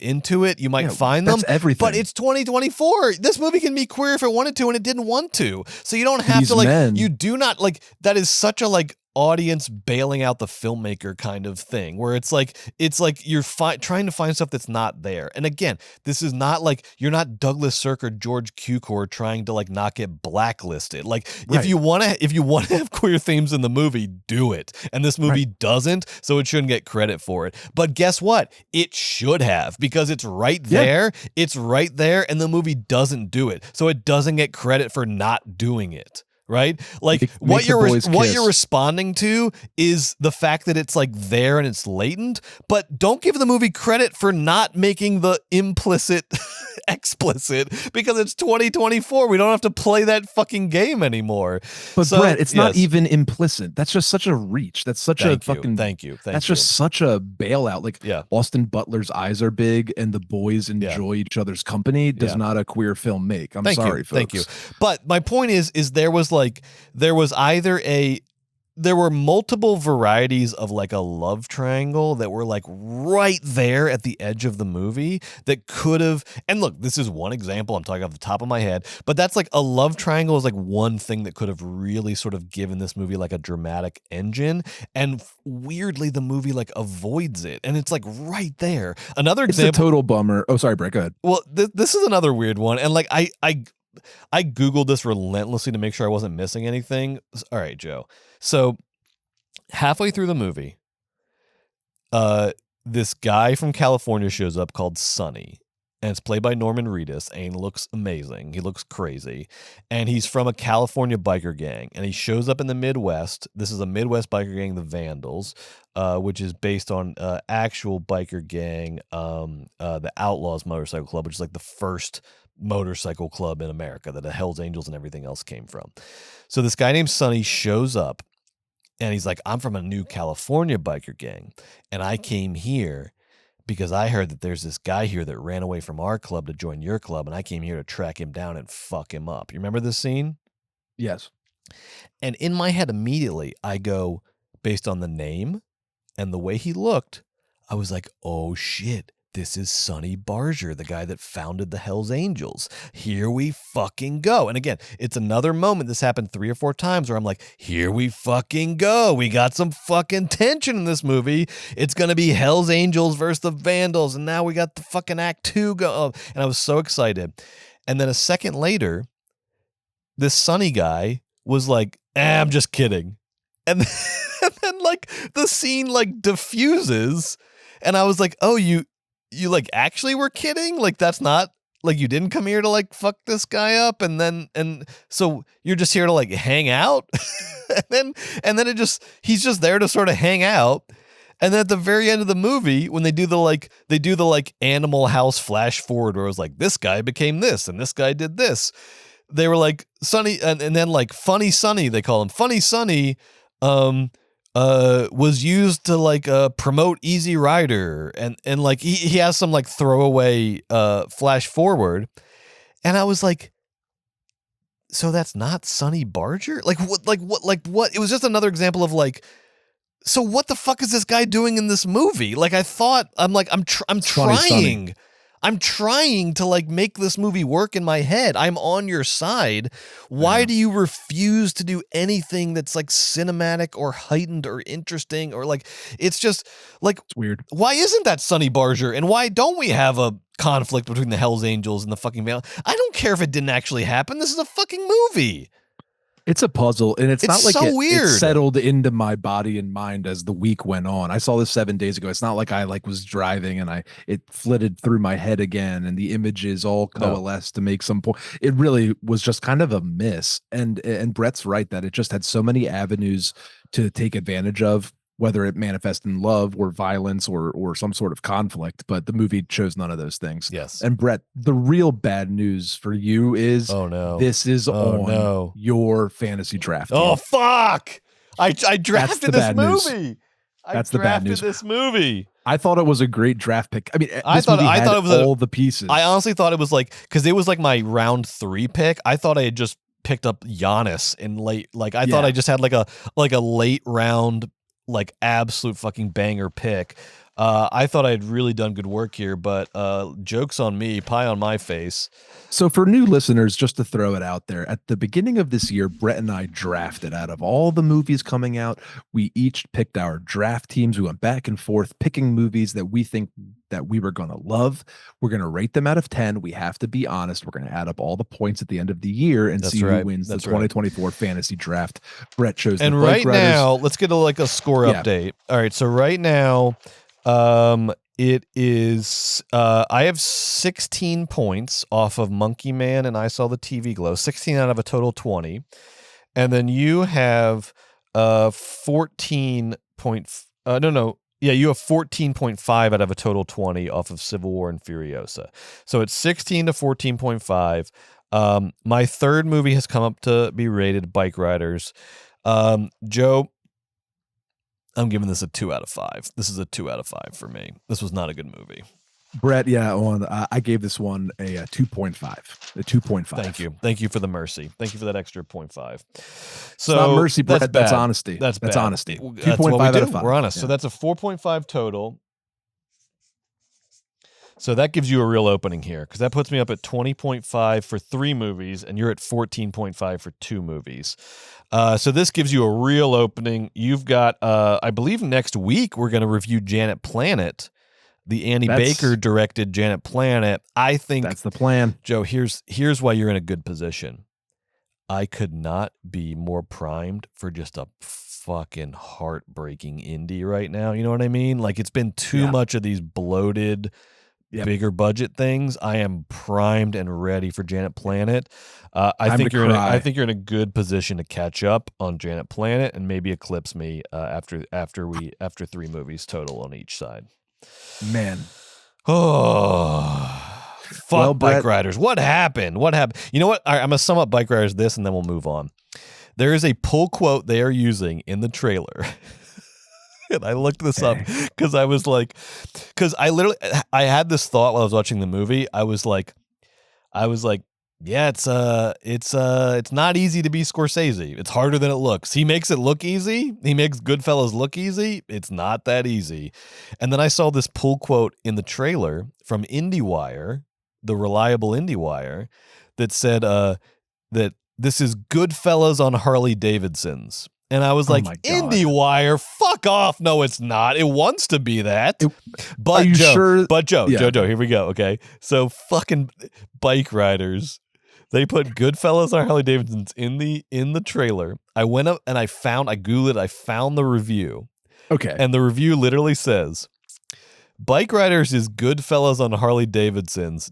into it, you might find them. That's everything. But it's 2024. This movie can be queer if it wanted to, and it didn't want to. So you don't have to like. Men. You do not like. That is such a like audience bailing out the filmmaker kind of thing, where it's like you're trying to find stuff that's not there. And again, this is not like, you're not Douglas Sirk or George Cukor trying to like not get blacklisted. Like if you want to have queer themes in the movie, do it. And this movie doesn't, so it shouldn't get credit for it. But guess what? It should have, because it's right there. Yeah. It's right there, and the movie doesn't do it, so it doesn't get credit for not doing it. Right? Like what you're responding to is the fact that it's like there and it's latent, but don't give the movie credit for not making the implicit explicit, because it's 2024. We don't have to play that fucking game anymore. But so, Brett, it's not even implicit. That's just such a reach. That's such a fucking That's just such a bailout. Like Austin Butler's eyes are big and the boys enjoy each other's company does not a queer film make. I'm sorry, folks. Thank you. But my point is there were multiple varieties of like a love triangle that were like right there at the edge of the movie that could have, and look, this is one example, I'm talking off the top of my head, but that's like a love triangle is like one thing that could have really sort of given this movie like a dramatic engine, and weirdly the movie like avoids it, and it's like right there. Another example. It's a total bummer. Oh, sorry, Brett, go ahead. Well, this is another weird one, and like I Googled this relentlessly to make sure I wasn't missing anything. All right, Joe. So halfway through the movie, this guy from California shows up called Sonny, and it's played by Norman Reedus, and he looks amazing. He looks crazy, and he's from a California biker gang, and he shows up in the Midwest. This is a Midwest biker gang, the Vandals, which is based on actual biker gang, the Outlaws Motorcycle Club, which is like the first motorcycle club in America that the Hells Angels and everything else came from. So this guy named Sonny shows up, and he's like, I'm from a new California biker gang, and I came here because I heard that there's this guy here that ran away from our club to join your club, and I came here to track him down and fuck him up. You remember this scene? Yes. And in my head immediately, I go, based on the name and the way he looked, I was like, oh shit, this is Sonny Barger, the guy that founded the Hells Angels. Here we fucking go. And again, it's another moment. This happened 3 or 4 times where I'm like, here we fucking go. We got some fucking tension in this movie. It's going to be Hells Angels versus the Vandals. And now we got the fucking Act 2 go. And I was so excited. And then a second later, this Sonny guy was like, I'm just kidding. And then like the scene like diffuses. And I was like, oh, you like actually were kidding? Like that's not Like you didn't come here to like fuck this guy up, and so you're just here to like hang out, and then he's just there to sort of hang out, and then at the very end of the movie when they do the Animal House flash forward where it was like this guy became this and this guy did this, they were like Sonny, and then like Funny Sonny, they call him Funny Sonny, was used to like promote Easy Rider, and like he has some like throwaway flash forward, and I was like, so that's not Sonny Barger? Like what? It was just another example of like, so what the fuck is this guy doing in this movie? Like I thought, I'm trying. I'm trying to like make this movie work in my head. I'm on your side. Why do you refuse to do anything that's like cinematic or heightened or interesting or like it's just like it's weird. Why isn't that Sonny Barger? And why don't we have a conflict between the Hells Angels and the fucking Vale? I don't care if it didn't actually happen. This is a fucking movie. It's a puzzle, and it's not like so weird. It settled into my body and mind as the week went on. I saw this 7 days ago. It's not like I like was driving and it flitted through my head again, and the images all coalesced to make some point. It really was just kind of a miss. And Brett's right that it just had so many avenues to take advantage of, whether it manifests in love or violence or some sort of conflict, but the movie chose none of those things. Yes. And Brett, the real bad news for you is this is on your fantasy draft. Oh, fuck. I drafted this movie. That's the bad news. This movie. I thought it was a great draft pick. I mean, I thought it was all the pieces. I honestly thought it was like, because it was like my round 3 pick. I thought I had just picked up Giannis in late. Like I thought I just had like a late round, like absolute fucking banger pick. I thought I had really done good work here, but joke's on me, pie on my face. So for new listeners, just to throw it out there, at the beginning of this year, Brett and I drafted out of all the movies coming out. We each picked our draft teams. We went back and forth picking movies that we think that we were going to love. We're going to rate them out of 10. We have to be honest. We're going to add up all the points at the end of the year and see who wins the 2024 fantasy draft. Brett chose the Bikeriders. Now, let's get a score update. All right, so right now, it is I have 16 points off of Monkey Man and I Saw the TV Glow, 16 out of a total 20. And then you have 14 point you have 14.5 out of a total 20 off of Civil War and Furiosa. So it's 16 to 14.5. My third movie has come up to be rated, Bikeriders. Joe, I'm giving this a 2 out of 5. This is a 2 out of 5 for me. This was not a good movie. Brett, I gave this one a 2.5. A 2.5. Thank you for the mercy. Thank you for that extra 0.5. So it's not mercy, Brett. That's honesty. That's honesty. 2.5 out of 5. We're honest. Yeah. So that's a 4.5 total. So that gives you a real opening here, because that puts me up at 20.5 for 3 movies, and you're at 14.5 for 2 movies. So this gives you a real opening. You've got, I believe next week we're going to review Janet Planet, the Annie Baker directed Janet Planet. I think that's the plan. Joe, here's why you're in a good position. I could not be more primed for just a fucking heartbreaking indie right now. You know what I mean? Like it's been too much of these bloated, bigger budget things. I am primed and ready for Janet Planet. I think you're in a good position to catch up on Janet Planet and maybe eclipse me after 3 movies total on each side. Man. Oh, fuck Bikeriders. What happened? You know what? All right, I'm going to sum up Bikeriders this and then we'll move on. There is a pull quote they are using in the trailer. And I looked this up because I was like, I had this thought while I was watching the movie. I was like, yeah, it's not easy to be Scorsese. It's harder than it looks. He makes it look easy. He makes Goodfellas look easy. It's not that easy. And then I saw this pull quote in the trailer from IndieWire, the reliable IndieWire, that said that this is Goodfellas on Harley Davidsons. And I was like, IndieWire, fuck off. No, it's not. It wants to be that. But Joe, here we go. Okay. So fucking Bikeriders. They put Goodfellas on Harley Davidsons in the trailer. I went up and I Googled it. I found the review. Okay. And the review literally says, Bikeriders is Goodfellas on Harley Davidsons, ...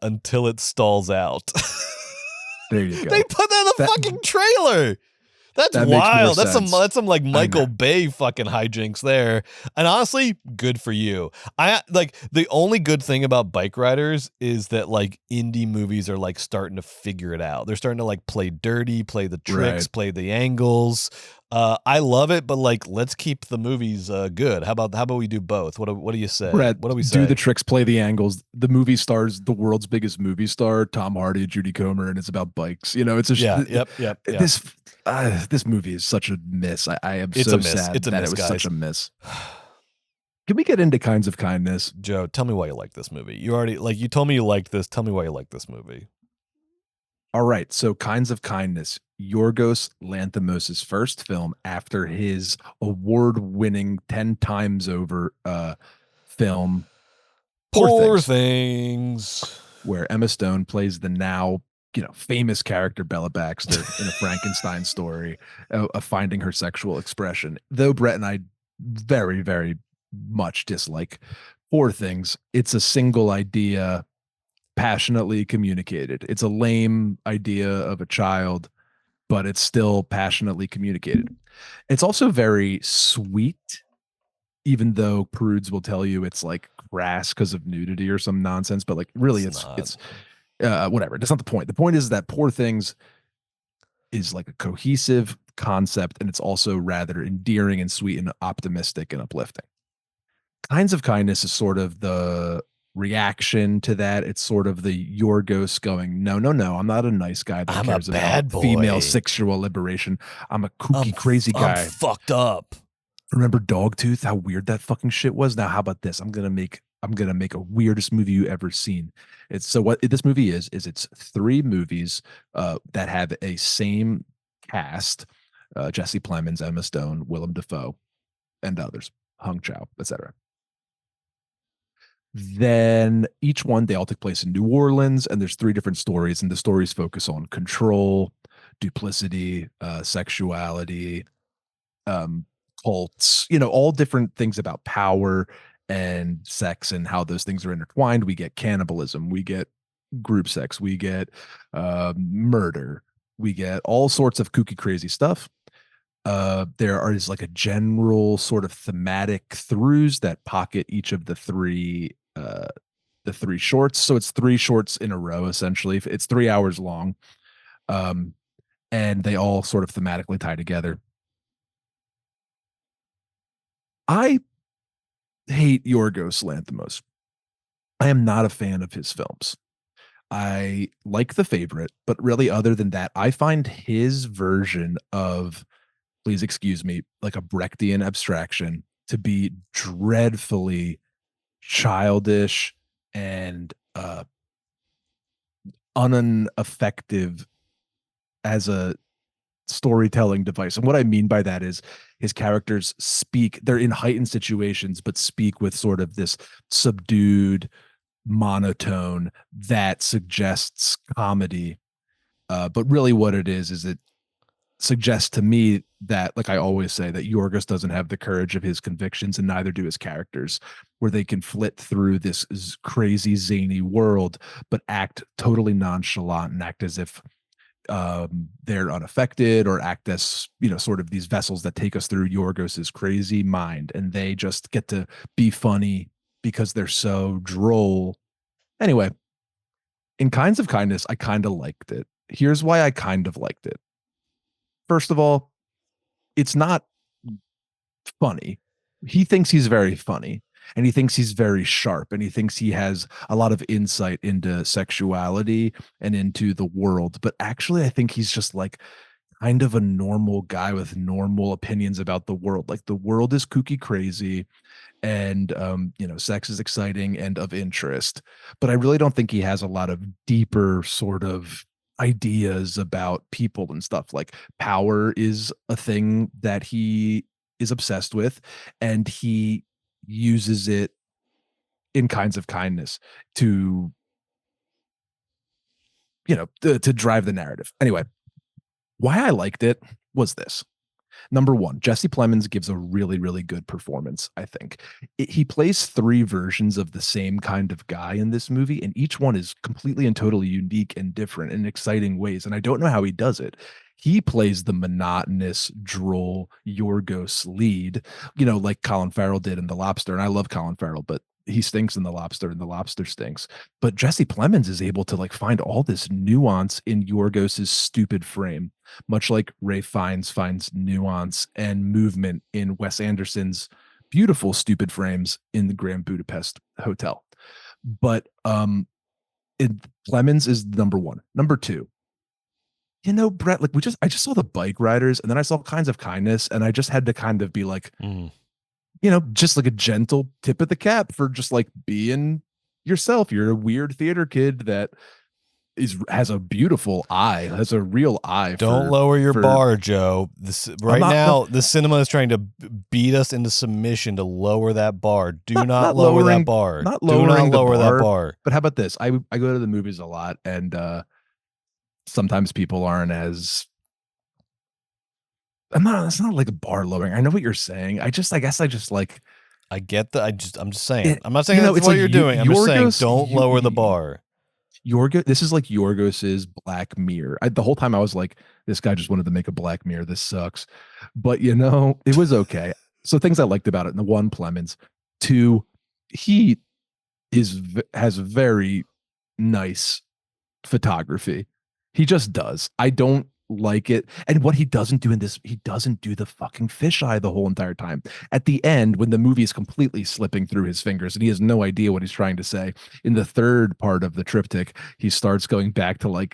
until it stalls out. There you go. They put that in the fucking trailer. That's wild. That's some like Michael Bay fucking hijinks there. And honestly, good for you. I like the only good thing about Bikeriders is that like indie movies are like starting to figure it out. They're starting to like play dirty, play the tricks, play the angles. I love it, but like let's keep the movies good. How about we do both? What do you say? Brett, what do we say? Do the tricks, play the angles. The movie stars the world's biggest movie star, Tom Hardy, Judy Comer, and it's about bikes. You know, it's a yep. This movie is such a miss. I am it's so a miss. sad it's a that miss, it was guys. such a miss. Can we get into Kinds of Kindness? Joe, tell me why you like this movie. You told me you liked this. Tell me why you like this movie. All right, so Kinds of Kindness, Yorgos Lanthimos' first film after his award-winning 10 times over film Poor Things, where Emma Stone plays the now famous character Bella Baxter in a Frankenstein story of finding her sexual expression. Though Brett and I very, very much dislike Poor Things, it's a single idea passionately communicated. It's a lame idea of a child, but it's still passionately communicated. It's also very sweet, even though prudes will tell you it's like crass because of nudity or some nonsense, but like really it's whatever. That's not the point. The point is that Poor Things is like a cohesive concept, and it's also rather endearing and sweet and optimistic and uplifting. Kinds of Kindness is sort of the reaction to that. It's sort of the Yorgos going, no, I'm not a nice guy that cares about female sexual liberation. I'm a kooky, crazy guy. I'm fucked up. Remember Dogtooth? How weird that fucking shit was? Now, how about this? I'm gonna make a weirdest movie you ever seen. It's so what this movie is it's 3 movies that have a same cast: Jesse Plemons, Emma Stone, Willem Dafoe, and others, Hung Chow, etc. Then each one, they all take place in New Orleans, and there's 3 different stories, and the stories focus on control, duplicity, sexuality, cults, all different things about power and sex and how those things are intertwined. We get cannibalism, we get group sex, we get murder, we get all sorts of kooky, crazy stuff. There is like a general sort of thematic throughs that pocket each of the 3 shorts. So it's 3 shorts in a row, essentially. It's 3 hours long. And they all sort of thematically tie together. I hate Yorgos Lanthimos. I am not a fan of his films. I like The Favorite, but really other than that, I find his version of, please excuse me, like a Brechtian abstraction to be dreadfully childish and ineffective as a storytelling device. And what I mean by that is his characters they're in heightened situations, but speak with sort of this subdued monotone that suggests comedy. But really what it is it suggests to me that, like I always say, that Yorgos doesn't have the courage of his convictions, and neither do his characters, where they can flit through this crazy, zany world, but act totally nonchalant and act as if they're unaffected, or act as, sort of these vessels that take us through Yorgos's crazy mind, and they just get to be funny because they're so droll. Anyway, in Kinds of Kindness, I kind of liked it. Here's why I kind of liked it. First of all, it's not funny. He thinks he's very funny, and he thinks he's very sharp, and he thinks he has a lot of insight into sexuality and into the world. But actually, I think he's just like kind of a normal guy with normal opinions about the world. Like, the world is kooky crazy, and sex is exciting and of interest. But I really don't think he has a lot of deeper sort of ideas about people and stuff. Like, power is a thing that he is obsessed with, and he uses it in Kinds of Kindness to to drive the narrative. Anyway, why I liked it was this. Number one, Jesse Plemons gives a really, really good performance, I think. He plays 3 versions of the same kind of guy in this movie, and each one is completely and totally unique and different in exciting ways. And I don't know how he does it. He plays the monotonous, droll Yorgos lead, like Colin Farrell did in The Lobster. And I love Colin Farrell, but he stinks in The Lobster and The Lobster stinks. But Jesse Plemons is able to find all this nuance in Yorgos's stupid frame, much like Ralph Fiennes finds nuance and movement in Wes Anderson's beautiful stupid frames in the Grand Budapest Hotel. But Plemons is number one. Number two, Brett, I just saw the Bikeriders, and then I saw Kinds of Kindness, and I just had to kind of be like, just like a gentle tip of the cap for just being yourself. You're a weird theater kid that has a beautiful eye, has a real eye. Don't lower your bar, Joe. The cinema is trying to beat us into submission to lower that bar. Do not lower that bar. Not lowering that bar. But how about this? I go to the movies a lot, and sometimes people aren't as. It's not like a bar lowering. I know what you're saying. I guess I just like. I get that. I'm just saying. I'm not saying that's what you're doing. I'm just saying don't lower the bar. This is like Yorgos's Black Mirror. The whole time I was like, this guy just wanted to make a Black Mirror. This sucks. But it was okay. So things I liked about it. One, Plemons. Two, he has very nice photography. He just does. I don't like it. And what he doesn't do in this, he doesn't do the fucking fisheye the whole entire time. At the end, when the movie is completely slipping through his fingers and he has no idea what he's trying to say, in the third part of the triptych, he starts going back to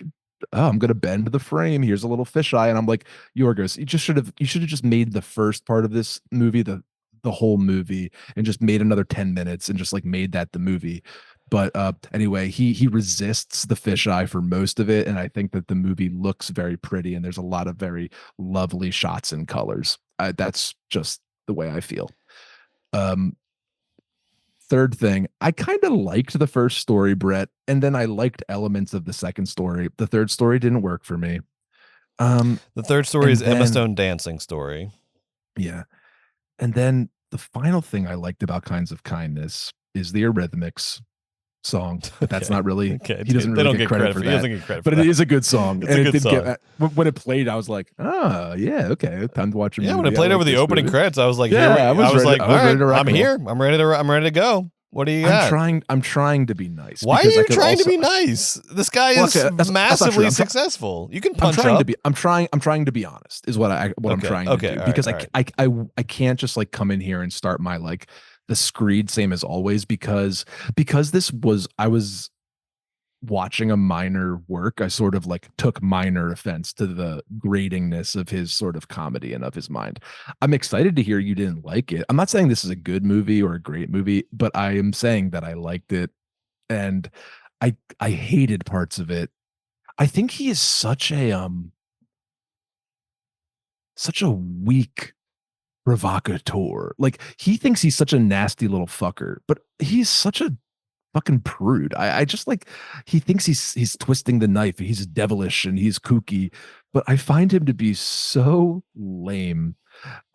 I'm gonna bend the frame. Here's a little fisheye, and I'm like, Yorgos, you should have just made the first part of this movie the whole movie, and just made another 10 minutes and just made that the movie. But anyway, he resists the fisheye for most of it, and I think that the movie looks very pretty, and there's a lot of very lovely shots and colors. That's just the way I feel. Third thing, I kind of liked the first story, Brett, and then I liked elements of the second story. The third story didn't work for me. The third story is Emma Stone dancing story. Yeah. And then the final thing I liked about Kinds of Kindness is the Eurythmics song. But that's not really. Okay. He doesn't really get credit for that. He doesn't get credit but for it is a good song. It's a good song. When it played, I was like, oh yeah, okay, time to watch a movie. Yeah, when it played over the opening credits, I was like, I was like, all right, I'm here. I'm ready to go. What do you got? I'm trying to be nice. Why are you trying to be nice? This guy is massively successful. You can punch up. I'm trying to be honest. Is what I'm trying to do, because I can't just come in here and start my the screed same as always, because I was watching a minor work. I sort of took minor offense to the gratingness of his sort of comedy and of his mind. I'm excited to hear you didn't like it. I'm not saying this is a good movie or a great movie, but I am saying that I liked it, and I hated parts of it. I think he is such a weak provocateur. He thinks he's such a nasty little fucker, but he's such a fucking prude. I just he thinks he's twisting the knife. He's devilish and he's kooky, but I find him to be so lame.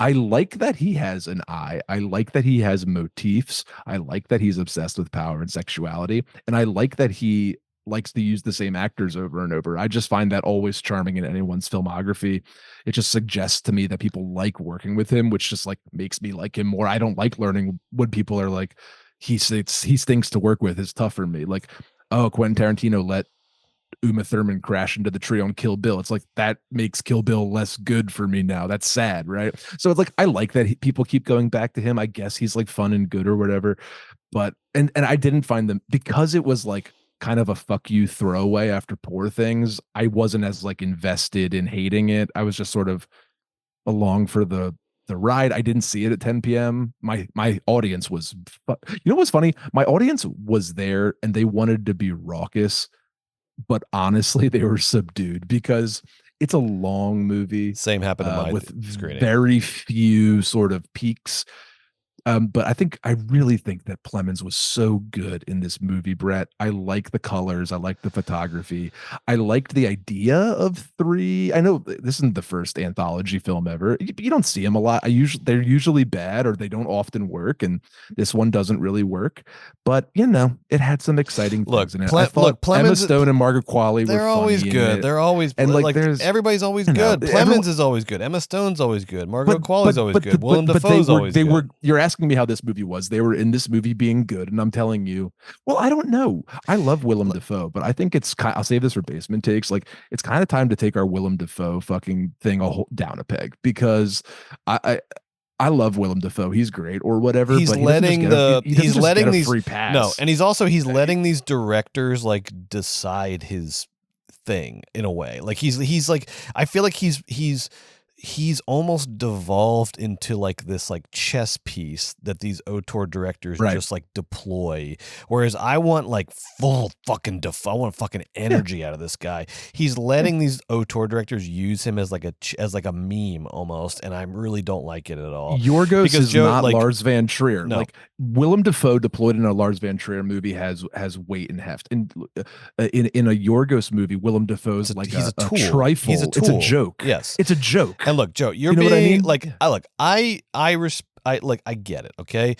I like that he has an eye. I like that he has motifs. I like that he's obsessed with power and sexuality, and I like that he likes to use the same actors over and over. I just find that always charming in anyone's filmography. It just suggests to me that people like working with him, which just makes me like him more. I don't like learning when people are like, he stinks to work with, is tough for me. Oh, Quentin Tarantino let Uma Thurman crash into the tree on Kill Bill. It's that makes Kill Bill less good for me now. That's sad, right? So it's I like that people keep going back to him. I guess he's fun and good or whatever. But and I didn't find them, because it was kind of a fuck you throwaway after Poor Things. I wasn't as invested in hating it. I was just sort of along for the ride. I didn't see it at 10 p.m. My audience was, what's funny? My audience was there and they wanted to be raucous, but honestly, they were subdued because it's a long movie. Same happened to my with screening. Very few sort of peaks. But I really think that Plemons was so good in this movie, Brett. I like the colors. I like the photography. I liked the idea of three. I know this isn't the first anthology film ever. You don't see them a lot. They're usually bad or they don't often work. And this one doesn't really work. But, it had some exciting things in it. I thought Emma Stone and Margaret Qualley were always good. They're always, and everybody's always good. Plemons is always good. Emma Stone's always good. Margaret Qualley's always good. Willem Dafoe's always good. You're asking me how this movie was. They were in this movie being good, and I'm telling you, well, I don't know. I love Willem Dafoe, but I think I'll save this for basement takes. Like, it's kind of time to take our Willem Dafoe fucking thing down a peg, because I love Willem Dafoe. He's great or whatever. He's but letting he's letting these free pass. No, and he's letting these directors like decide his thing in a way. Like he's like, I feel like he's almost devolved into like this like chess piece that these auteur directors just like deploy. Whereas I want like full fucking I want fucking energy out of this guy. He's letting these auteur directors use him as like a meme almost, and I really don't like it at all. Yorgos is not Lars Van Trier. No. Like Willem Dafoe deployed in a Lars Van Trier movie has weight and heft. And in a Yorgos movie, Willem Dafoe's like a trifle. He's a tool. It's a joke. Yes, it's a joke. And look, Joe, you're being what I mean? Like, I get it. Okay,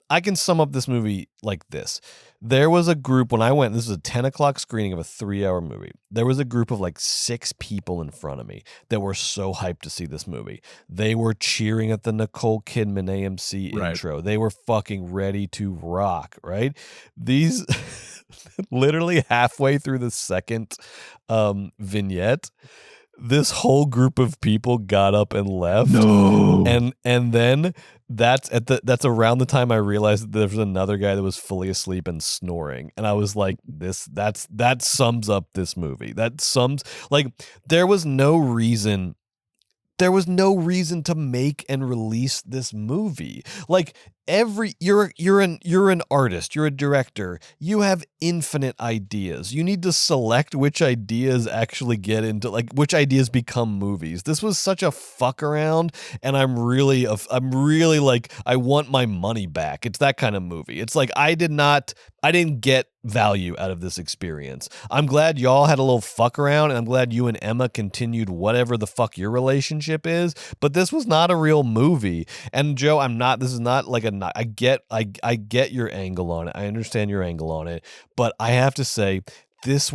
I can sum up this movie like this. There was a group when I went. This was a 10:00 screening of a 3-hour movie. There was a group of like 6 people in front of me that were so hyped to see this movie. They were cheering at the Nicole Kidman AMC intro. They were fucking ready to rock. Right? These literally halfway through the second vignette, this whole group of people got up and left. No. And then that's around the time I realized that there was another guy that was fully asleep and snoring. And I was like, that sums up this movie. Like, there was no reason to make and release this movie. Like, you're an artist, you're a director, you have infinite ideas. You need to select which ideas actually get into, like, which ideas become movies. This was such a fuck around, and I'm really like, I want my money back. It's that kind of movie. It's like, I didn't get value out of this experience. I'm glad y'all had a little fuck around, and I'm glad you and Emma continued whatever the fuck your relationship is, but this was not a real movie. And Joe, this is not like I get your angle on it. I understand your angle on it, but I have to say, this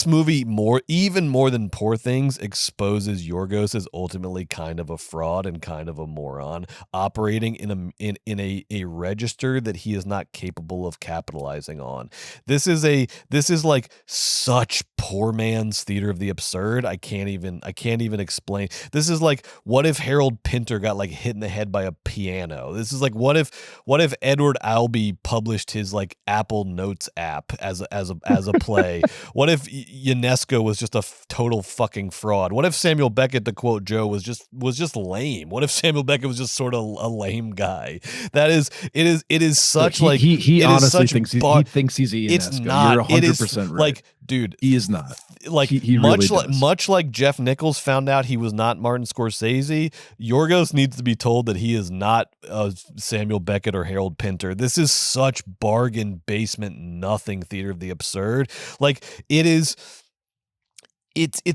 movie even more than Poor Things exposes Yorgos as ultimately kind of a fraud and kind of a moron operating in a register that he is not capable of capitalizing on. This is like such poor man's theater of the absurd. I can't even explain. This is like, what if Harold Pinter got like hit in the head by a piano? This is like, what if Edward Albee published his like Apple Notes app as a play? What if UNESCO was just a total fucking fraud? What if Samuel Beckett, to quote Joe, was just lame? What if Samuel Beckett was just sort of a lame guy? It is such like he honestly thinks he thinks he's UNESCO. It's not. You're 100% right. Like, dude, he is not. Like, he much really much like Jeff Nichols found out he was not Martin Scorsese, Yorgos needs to be told that he is not Samuel Beckett or Harold Pinter. This is such bargain basement nothing theater of the absurd. Like, it's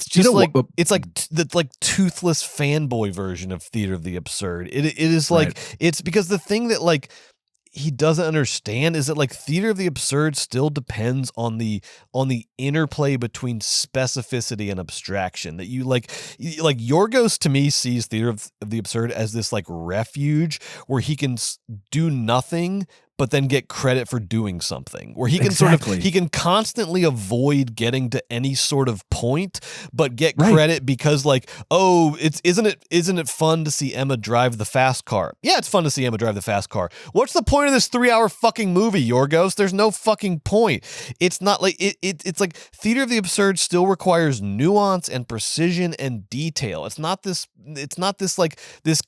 just like it's like the like toothless fanboy version of theater of the absurd. It is like, it's because the thing that like he doesn't understand is that like theater of the absurd still depends on the interplay between specificity and abstraction. That you like Yorgos to me sees theater of the absurd as this like refuge where he can do nothing but then get credit for doing something, where he can he can constantly avoid getting to any sort of point, but get credit because like, oh, isn't it fun to see Emma drive the fast car? Yeah, it's fun to see Emma drive the fast car. What's the point of this 3-hour fucking movie, Yorgos? There's no fucking point. It's not like it's like theater of the absurd still requires nuance and precision and detail. It's not this like this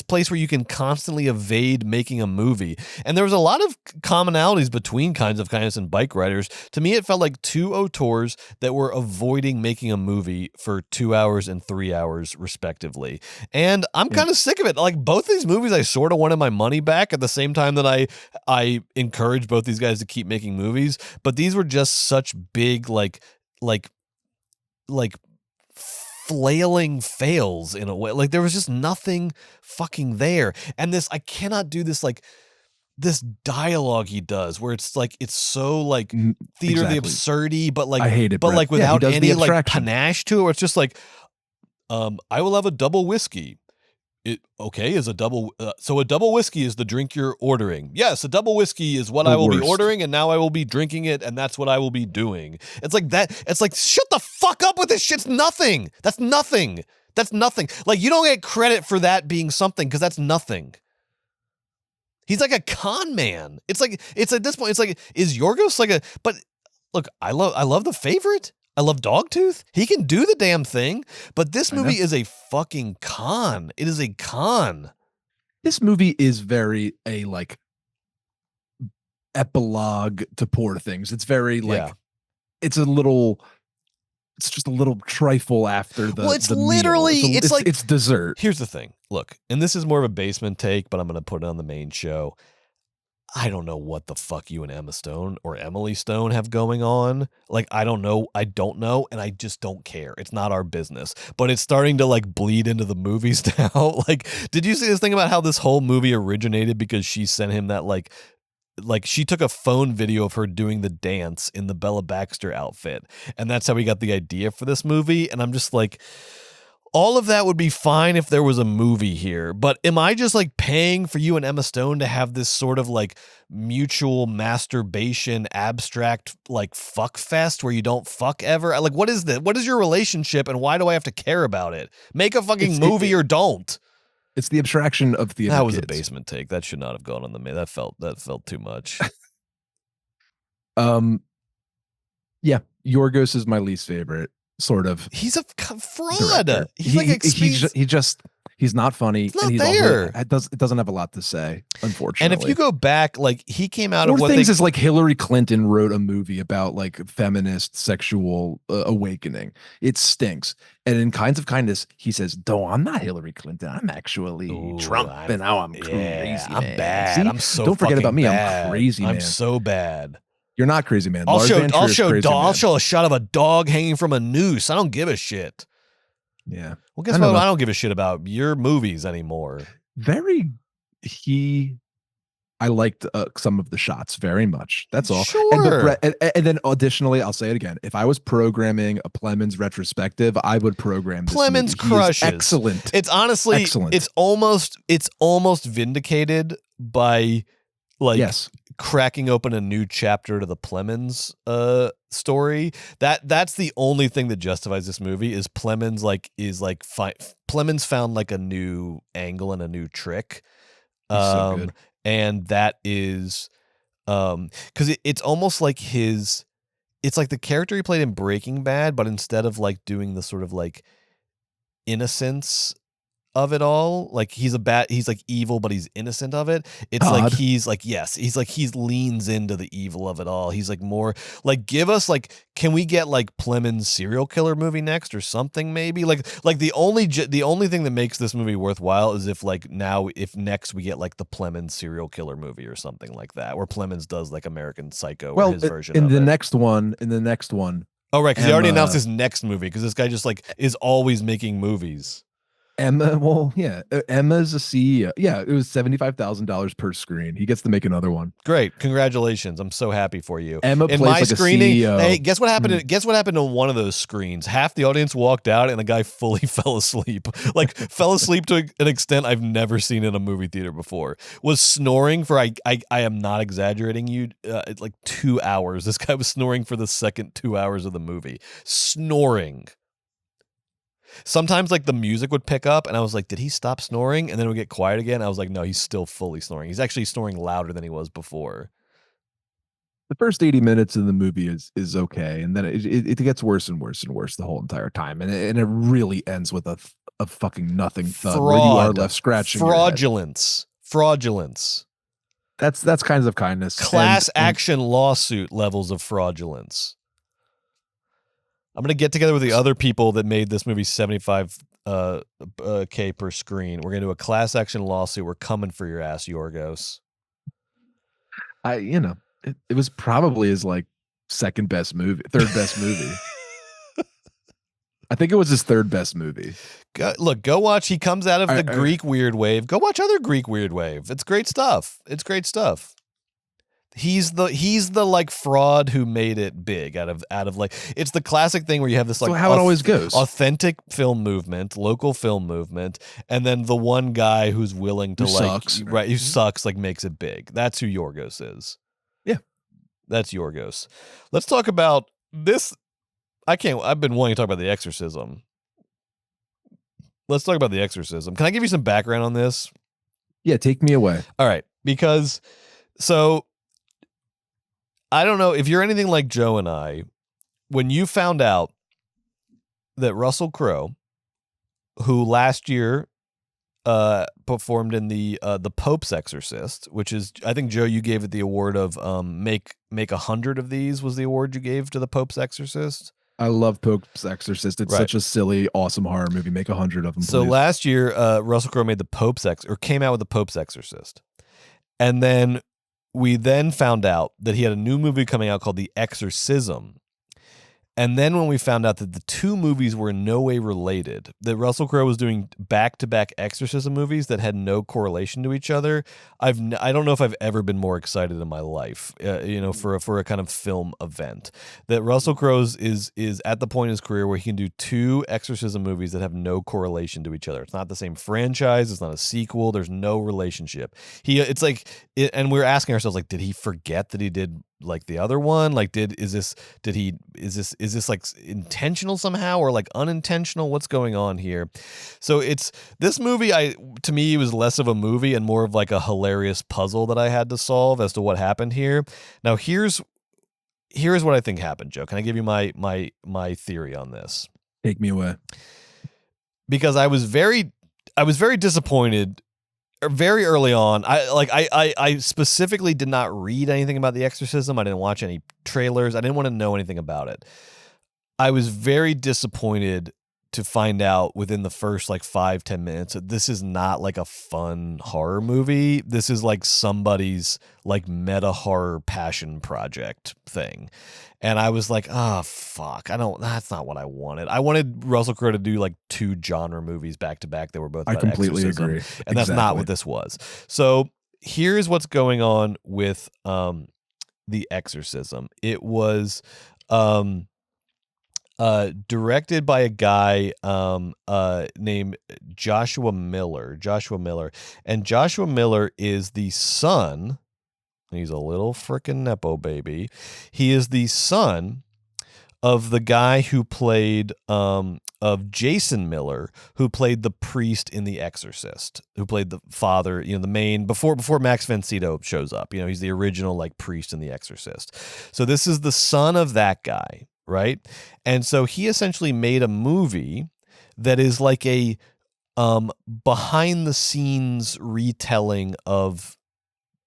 place where you can constantly evade making a movie. And there was a lot of commonalities between Kinds of Kindness and Bikeriders. To me, it felt like two auteurs that were avoiding making a movie for 2 hours and 3 hours, respectively. And I'm kind of sick of it. Like, both these movies, I sort of wanted my money back at the same time that I encourage both these guys to keep making movies. But these were just such big, like flailing fails in a way. Like, there was just nothing fucking there. And I cannot do this, like, this dialogue he does where it's like, it's so like theater of the absurdity, but like, I hate it, but Brett. like without any like abstraction. panache to it, where it's just like, I will have a double whiskey. Is a double, so a double whiskey is the drink you're ordering. Yes, a double whiskey is what I will be ordering, and now I will be drinking it, and that's what I will be doing. It's like that. It's like, shut the fuck up with this shit. It's nothing. That's nothing. That's nothing. Like, you don't get credit for that being something, because that's nothing. He's like a con man. It's like, it's at this point, it's like, is Yorgos like but look, I love The Favorite. I love Dogtooth. He can do the damn thing, but this movie is a fucking con. It is a con. This movie is very a like epilogue to poor things. It's very like, it's just a little trifle after the. Well, it's the literally, meal. it's like, it's dessert. Here's the thing. Look, and this is more of a basement take, but I'm going to put it on the main show. I don't know what the fuck you and Emma Stone or Emily Stone have going on. Like, I don't know. And I just don't care. It's not our business, but it's starting to like bleed into the movies now. Like, did you see this thing about how this whole movie originated because she sent him that like she took a phone video of her doing the dance in the Bella Baxter outfit. And that's how we got the idea for this movie. And I'm just like, all of that would be fine if there was a movie here, but am I just like paying for you and Emma Stone to have this sort of like mutual masturbation abstract like fuck fest where you don't fuck ever? Like, what is that? What is your relationship and why do I have to care about it? Make a fucking movie or don't. It's the abstraction of theater. That was a basement take. That should not have gone on the main. That felt too much. Yeah, Yorgos is my least favorite. Sort of. He's a fraud. Director. He's not funny. He's not and there. It doesn't have a lot to say, unfortunately. And if you go back, like he came out of what things is like Hillary Clinton wrote a movie about like feminist sexual awakening. It stinks. And in Kinds of Kindness, he says, "No, I'm not Hillary Clinton. I'm actually Trump, and now I'm crazy. I'm man. bad. See? I'm so. Don't forget about me. Bad. I'm crazy. Man. I'm so bad. You're not crazy, man. I'll show a shot of a dog hanging from a noose. I don't give a shit. Yeah. Well, guess what? I don't give a shit about your movies anymore. I liked some of the shots very much. That's all. Sure. And then additionally, I'll say it again. If I was programming a Plemons retrospective, I would program this Plemons movie. crushes. Excellent. It's honestly excellent. It's almost vindicated by like cracking open a new chapter to the Plemons story. That's the only thing that justifies this movie is Plemons Plemons found like a new angle and a new trick. So good. And that is because it's almost like it's like the character he played in Breaking Bad, but instead of like doing the sort of like innocence of it all, like he's like evil but he's innocent of it. It's Todd. Like he's he leans into the evil of it all. He's like more like, give us like, can we get like Plemons serial killer movie next or something maybe? Like the only thing that makes this movie worthwhile is if next we get like the Plemons serial killer movie or something like that, where Plemons does like American Psycho or his version in of the it. next one. Oh right, because he already announced his next movie because this guy just like is always making movies. Emma's a CEO. Yeah, it was $75,000 per screen. He gets to make another one. Great, congratulations! I'm so happy for you. Emma in plays my like screening. a CEO. Hey, guess what happened? Guess what happened on one of those screens? Half the audience walked out, and the guy fully fell asleep. Like fell asleep to an extent I've never seen in a movie theater before. Was snoring for I am not exaggerating. You like 2 hours. This guy was snoring for the second 2 hours of the movie. Snoring. Sometimes like the music would pick up and I was like, did he stop snoring? And then it would get quiet again. I was like, no, he's still fully snoring. He's actually snoring louder than he was before. The first 80 minutes of the movie is okay. And then it gets worse and worse and worse the whole entire time. And it really ends with a fucking nothing thud where you are left scratching fraudulence. That's kinds of kindness. Class action lawsuit levels of fraudulence. I'm going to get together with the other people that made this movie 75 K per screen. We're going to do a class action lawsuit. We're coming for your ass, Yorgos. It was probably his like third best movie. I think it was his third best movie. Go watch. He comes out of the Greek weird wave. Go watch other Greek weird wave. It's great stuff. He's the like fraud who made it big out of like, it's the classic thing where you have this like, so how it always goes, authentic film movement, local film movement, and then the one guy who's willing to who sucks, like makes it big. That's who Yorgos is. Yeah, that's Yorgos. Let's talk about this. I've been wanting to talk about the Exorcism. Let's talk about the Exorcism. Can I give you some background on this? Yeah, take me away. All right, because I don't know if you're anything like Joe and I, when you found out that Russell Crowe, who last year performed in the Pope's Exorcist, which is, I think, Joe, you gave it the award of make 100 of these was the award you gave to the Pope's Exorcist. I love Pope's Exorcist. It's such a silly, awesome horror movie. Make 100 of them. So please. Last year, Russell Crowe made came out with the Pope's Exorcist, and then we then found out that he had a new movie coming out called The Exorcism. And then when we found out that the two movies were in no way related, that Russell Crowe was doing back-to-back exorcism movies that had no correlation to each other, I don't know if I've ever been more excited in my life, for a kind of film event. That Russell Crowe is at the point in his career where he can do two exorcism movies that have no correlation to each other. It's not the same franchise. It's not a sequel. There's no relationship. And we're asking ourselves, like, did he forget that he did like the other one? Like, is this like intentional somehow or like unintentional? What's going on here? So it's this movie, to me, was less of a movie and more of like a hilarious puzzle that I had to solve as to what happened here. Now here's what I think happened, Joe. Can I give you my theory on this? Take me away. Because I was very disappointed very early on. I specifically did not read anything about The Exorcism. I didn't watch any trailers. I didn't want to know anything about it. I was very disappointed to find out within the first like 5-10 minutes that this is not like a fun horror movie. This is like somebody's like meta horror passion project thing. And I was like, oh, fuck. That's not what I wanted. I wanted Russell Crowe to do like two genre movies back to back that were both about I completely exorcism, agree. And that's not what this was. So here's what's going on with The Exorcism. It was directed by a guy named Joshua Miller. And Joshua Miller is the son. He's a little frickin' Nepo baby. He is the son of the guy who played of Jason Miller, who played the priest in The Exorcist, who played the father, the main before Max von Sydow shows up. He's the original like priest in The Exorcist. So this is the son of that guy. Right. And so he essentially made a movie that is like a behind the scenes retelling of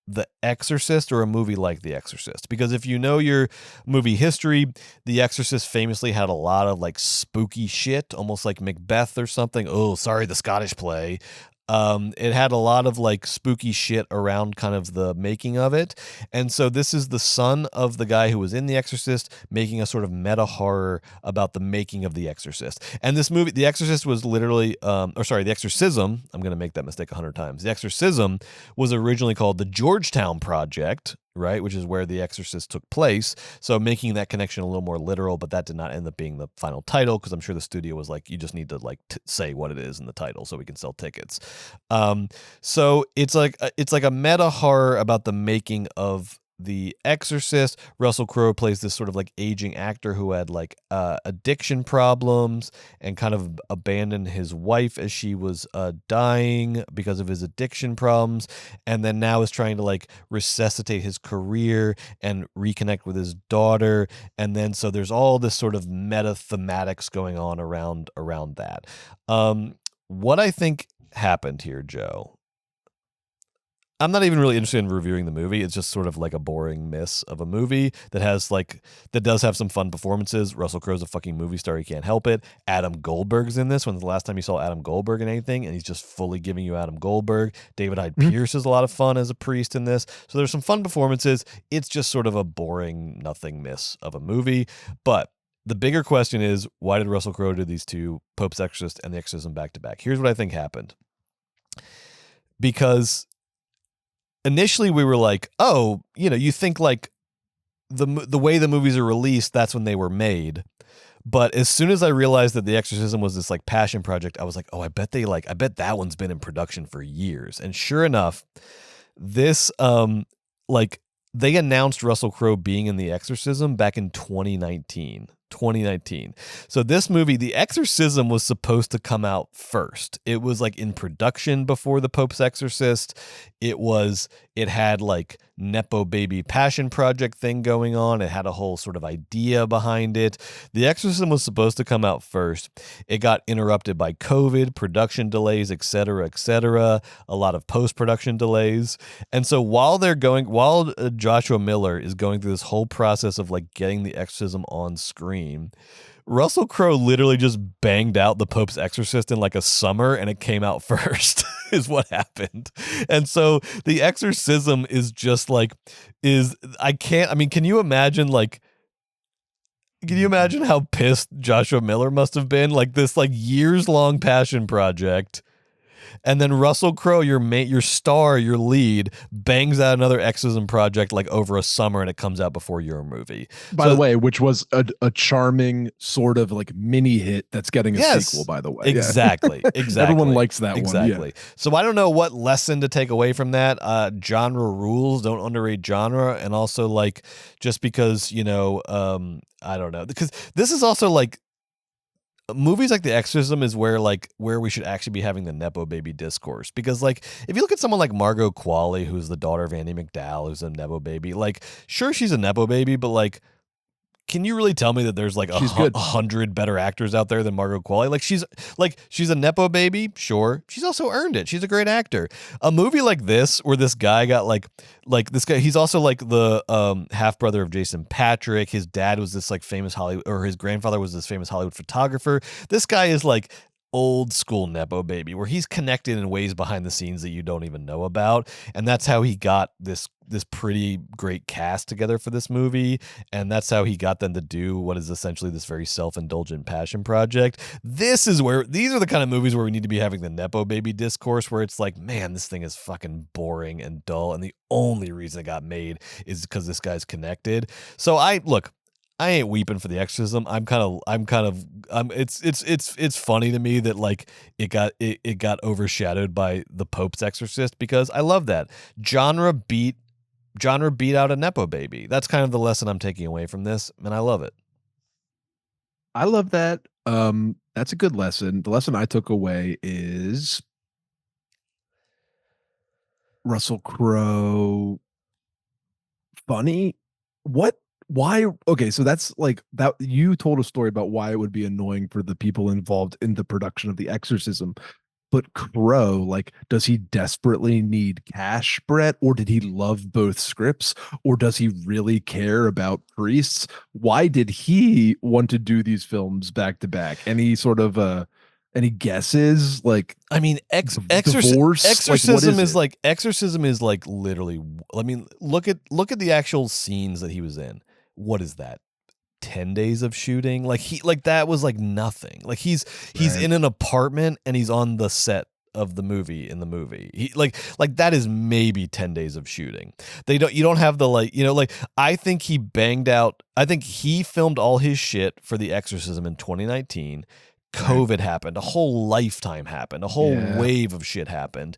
The Exorcist, or a movie like The Exorcist. Because if you know your movie history, The Exorcist famously had a lot of like spooky shit, almost like Macbeth or something. Oh, sorry, the Scottish play. It had a lot of like spooky shit around kind of the making of it. And so this is the son of the guy who was in The Exorcist making a sort of meta horror about the making of The Exorcist. And this movie, The Exorcist, was literally, The Exorcism, I'm going to make that mistake 100 times. The Exorcism was originally called the Georgetown Project, right, which is where The Exorcist took place. So making that connection a little more literal, but that did not end up being the final title, because I'm sure the studio was like, you just need to like say what it is in the title so we can sell tickets. So it's like a meta horror about the making of The Exorcist. Russell Crowe plays this sort of like aging actor who had like addiction problems and kind of abandoned his wife as she was dying because of his addiction problems, and then now is trying to like resuscitate his career and reconnect with his daughter. And then so there's all this sort of meta thematics going on around that. What I think happened here, Joe, I'm not even really interested in reviewing the movie. It's just sort of like a boring miss of a movie that does have some fun performances. Russell Crowe's a fucking movie star. He can't help it. Adam Goldberg's in this. When's the last time you saw Adam Goldberg in anything? And he's just fully giving you Adam Goldberg. David Hyde Pierce is a lot of fun as a priest in this. So there's some fun performances. It's just sort of a boring nothing miss of a movie. But the bigger question is, why did Russell Crowe do these two, Pope's Exorcist and The Exorcism, back to back? Here's what I think happened. Because initially we were like, oh, you think like the way the movies are released, that's when they were made. But as soon as I realized that The Exorcism was this like passion project, I was like, oh, I bet that one's been in production for years. And sure enough, this they announced Russell Crowe being in The Exorcism back in 2019. So this movie, The Exorcism, was supposed to come out first. It was like in production before The Pope's Exorcist. It had like Nepo baby passion project thing going on. It had a whole sort of idea behind it. The Exorcism was supposed to come out first. It got interrupted by COVID, production delays, etc., a lot of post-production delays. And so while Joshua Miller is going through this whole process of like getting The Exorcism on screen, Russell Crowe literally just banged out The Pope's Exorcist in like a summer, and it came out first is what happened. And so The Exorcism is just like, can you imagine how pissed Joshua Miller must have been? Like this like years long passion project. And then Russell Crowe, your star, your lead, bangs out another Exorcism project like over a summer, and it comes out before your movie. By the way, which was a charming sort of like mini hit that's getting a sequel, by the way. Exactly. Everyone likes that one. Exactly. Yeah. So I don't know what lesson to take away from that. Genre rules. Don't underrate genre. And also like, just because, I don't know. Because this is also like, movies like The Exorcism is where we should actually be having the Nepo baby discourse. Because like, if you look at someone like Margot Qualley, who's the daughter of Andie MacDowell, who's a Nepo baby, like, sure, she's a Nepo baby, but like, can you really tell me that there's like 100 better actors out there than Margot Qualley? She's a Nepo baby, sure. She's also earned it. She's a great actor. A movie like this, where this guy got like this guy, he's also like the half brother of Jason Patrick. His dad was this like famous Hollywood, or his grandfather was this famous Hollywood photographer. This guy is like old school Nepo baby, where he's connected in ways behind the scenes that you don't even know about. And that's how he got this pretty great cast together for this movie. And that's how he got them to do what is essentially this very self-indulgent passion project. These are the kind of movies where we need to be having the Nepo baby discourse, where it's like, man, this thing is fucking boring and dull. And the only reason it got made is because this guy's connected. So I ain't weeping for The Exorcism. It's funny to me that like it got overshadowed by The Pope's Exorcist, because I love that genre beat out a Nepo baby. That's kind of the lesson I'm taking away from this, and I love it. I love that. That's a good lesson. The lesson I took away is Russell Crowe funny. Why? Okay, so that's like that. You told a story about why it would be annoying for the people involved in the production of The Exorcism. But Crowe, like, does he desperately need cash, Brett? Or did he love both scripts? Or does he really care about priests? Why did he want to do these films back to back? Any sort of any guesses? Like, I mean, divorce? Exorcism is like literally. I mean, look at the actual scenes that he was in. What is that? 10 days of shooting? That was like nothing. Like he's in an apartment and he's on the set of the movie in the movie. He like that is maybe 10 days of shooting. You don't have the I think he filmed all his shit for The Exorcism in 2019. COVID happened, a whole lifetime happened, a whole wave of shit happened.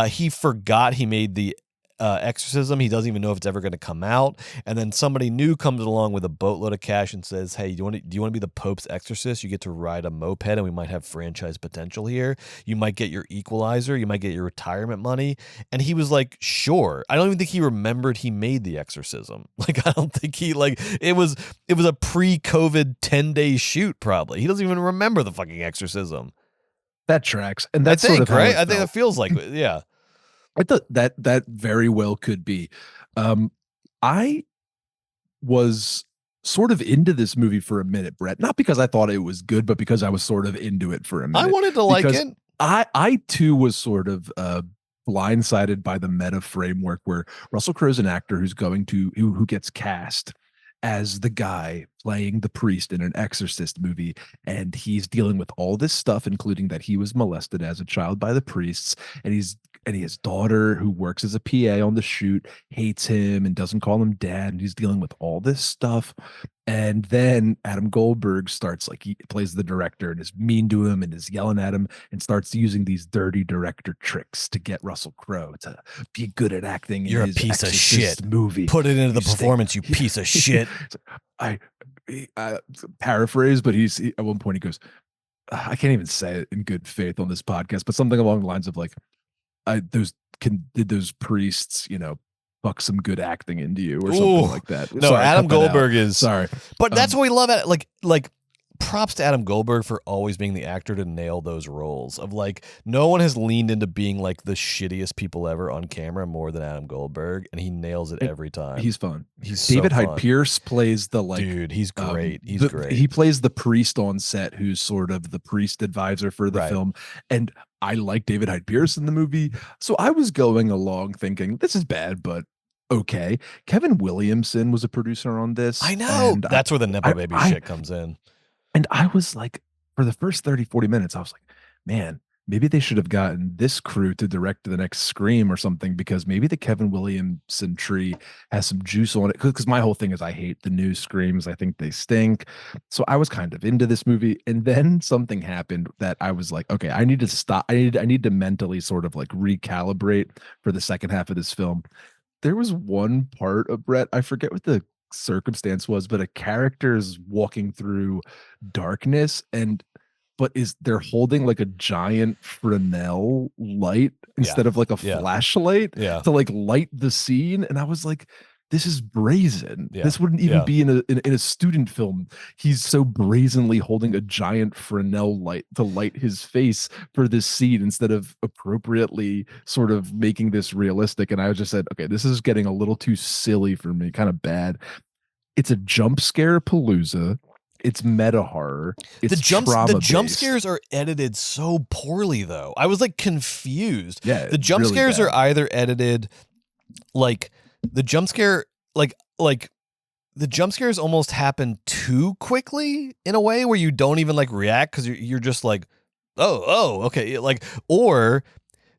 He forgot he made the Exorcism. He doesn't even know if it's ever going to come out. And then somebody new comes along with a boatload of cash and says, hey, do you want to be the Pope's Exorcist? You get to ride a moped, and we might have franchise potential here. You might get your Equalizer. You might get your retirement money. And he was like, sure. I don't even think he remembered he made the Exorcism. Like, I don't think he it was a pre-COVID 10-day shoot probably. He doesn't even remember the fucking Exorcism. That tracks. And that's sort of right? I think it feels like, yeah. I thought that very well could be. I was sort of into this movie for a minute, Brett, not because I thought it was good, but because I was sort of into it for a minute. I wanted to like it. I too was sort of blindsided by the meta framework where Russell Crowe's an actor who gets cast as the guy playing the priest in an Exorcist movie, and he's dealing with all this stuff, including that he was molested as a child by the priests, and his daughter, who works as a PA on the shoot, hates him and doesn't call him dad, and he's dealing with all this stuff. And then Adam Goldberg starts, like, he plays the director and is mean to him and is yelling at him and starts using these dirty director tricks to get Russell Crowe to be good at acting. You're in a his piece of Exorcist shit. Movie. Put it into the performance, you piece of shit. I paraphrase, but at one point he goes, I can't even say it in good faith on this podcast, but something along the lines of like, did those priests, fuck some good acting into you or something like that. No, sorry, Adam Goldberg is sorry, but that's what we love at it. Like props to Adam Goldberg for always being the actor to nail those roles of like, no one has leaned into being like the shittiest people ever on camera more than Adam Goldberg, and he nails it every time. He's fun. He's David so Hyde fun. Pierce plays the dude. He's great. He's great. He plays the priest on set, who's sort of the priest advisor for the film, and I like David Hyde Pierce in the movie, so I was going along thinking this is bad, but okay. Kevin Williamson was a producer on this. I know. That's where the Nepo Baby shit comes in. And I was like, for the first 30, 40 minutes, I was like, man, maybe they should have gotten this crew to direct the next Scream or something, because maybe the Kevin Williamson tree has some juice on it. Because my whole thing is I hate the new Screams. I think they stink. So I was kind of into this movie. And then something happened that I was like, okay, I need to stop. I need to mentally sort of like recalibrate for the second half of this film. There was one part of Brett, I forget what the circumstance was, but a character is walking through darkness but they're holding like a giant Fresnel light instead of like a flashlight to like light the scene. And I was like, this is brazen. This wouldn't even be in a student film. He's so brazenly holding a giant Fresnel light to light his face for this scene instead of appropriately sort of making this realistic. And I just said, okay, this is getting a little too silly for me, kind of bad. It's a jump scare palooza. It's meta horror. It's the jump scares are edited so poorly, though. I was like confused. Yeah, the jump really scares bad. are either edited like the jump scare like the jump scares almost happen too quickly in a way where you don't even like react because you're just like, oh okay, like, or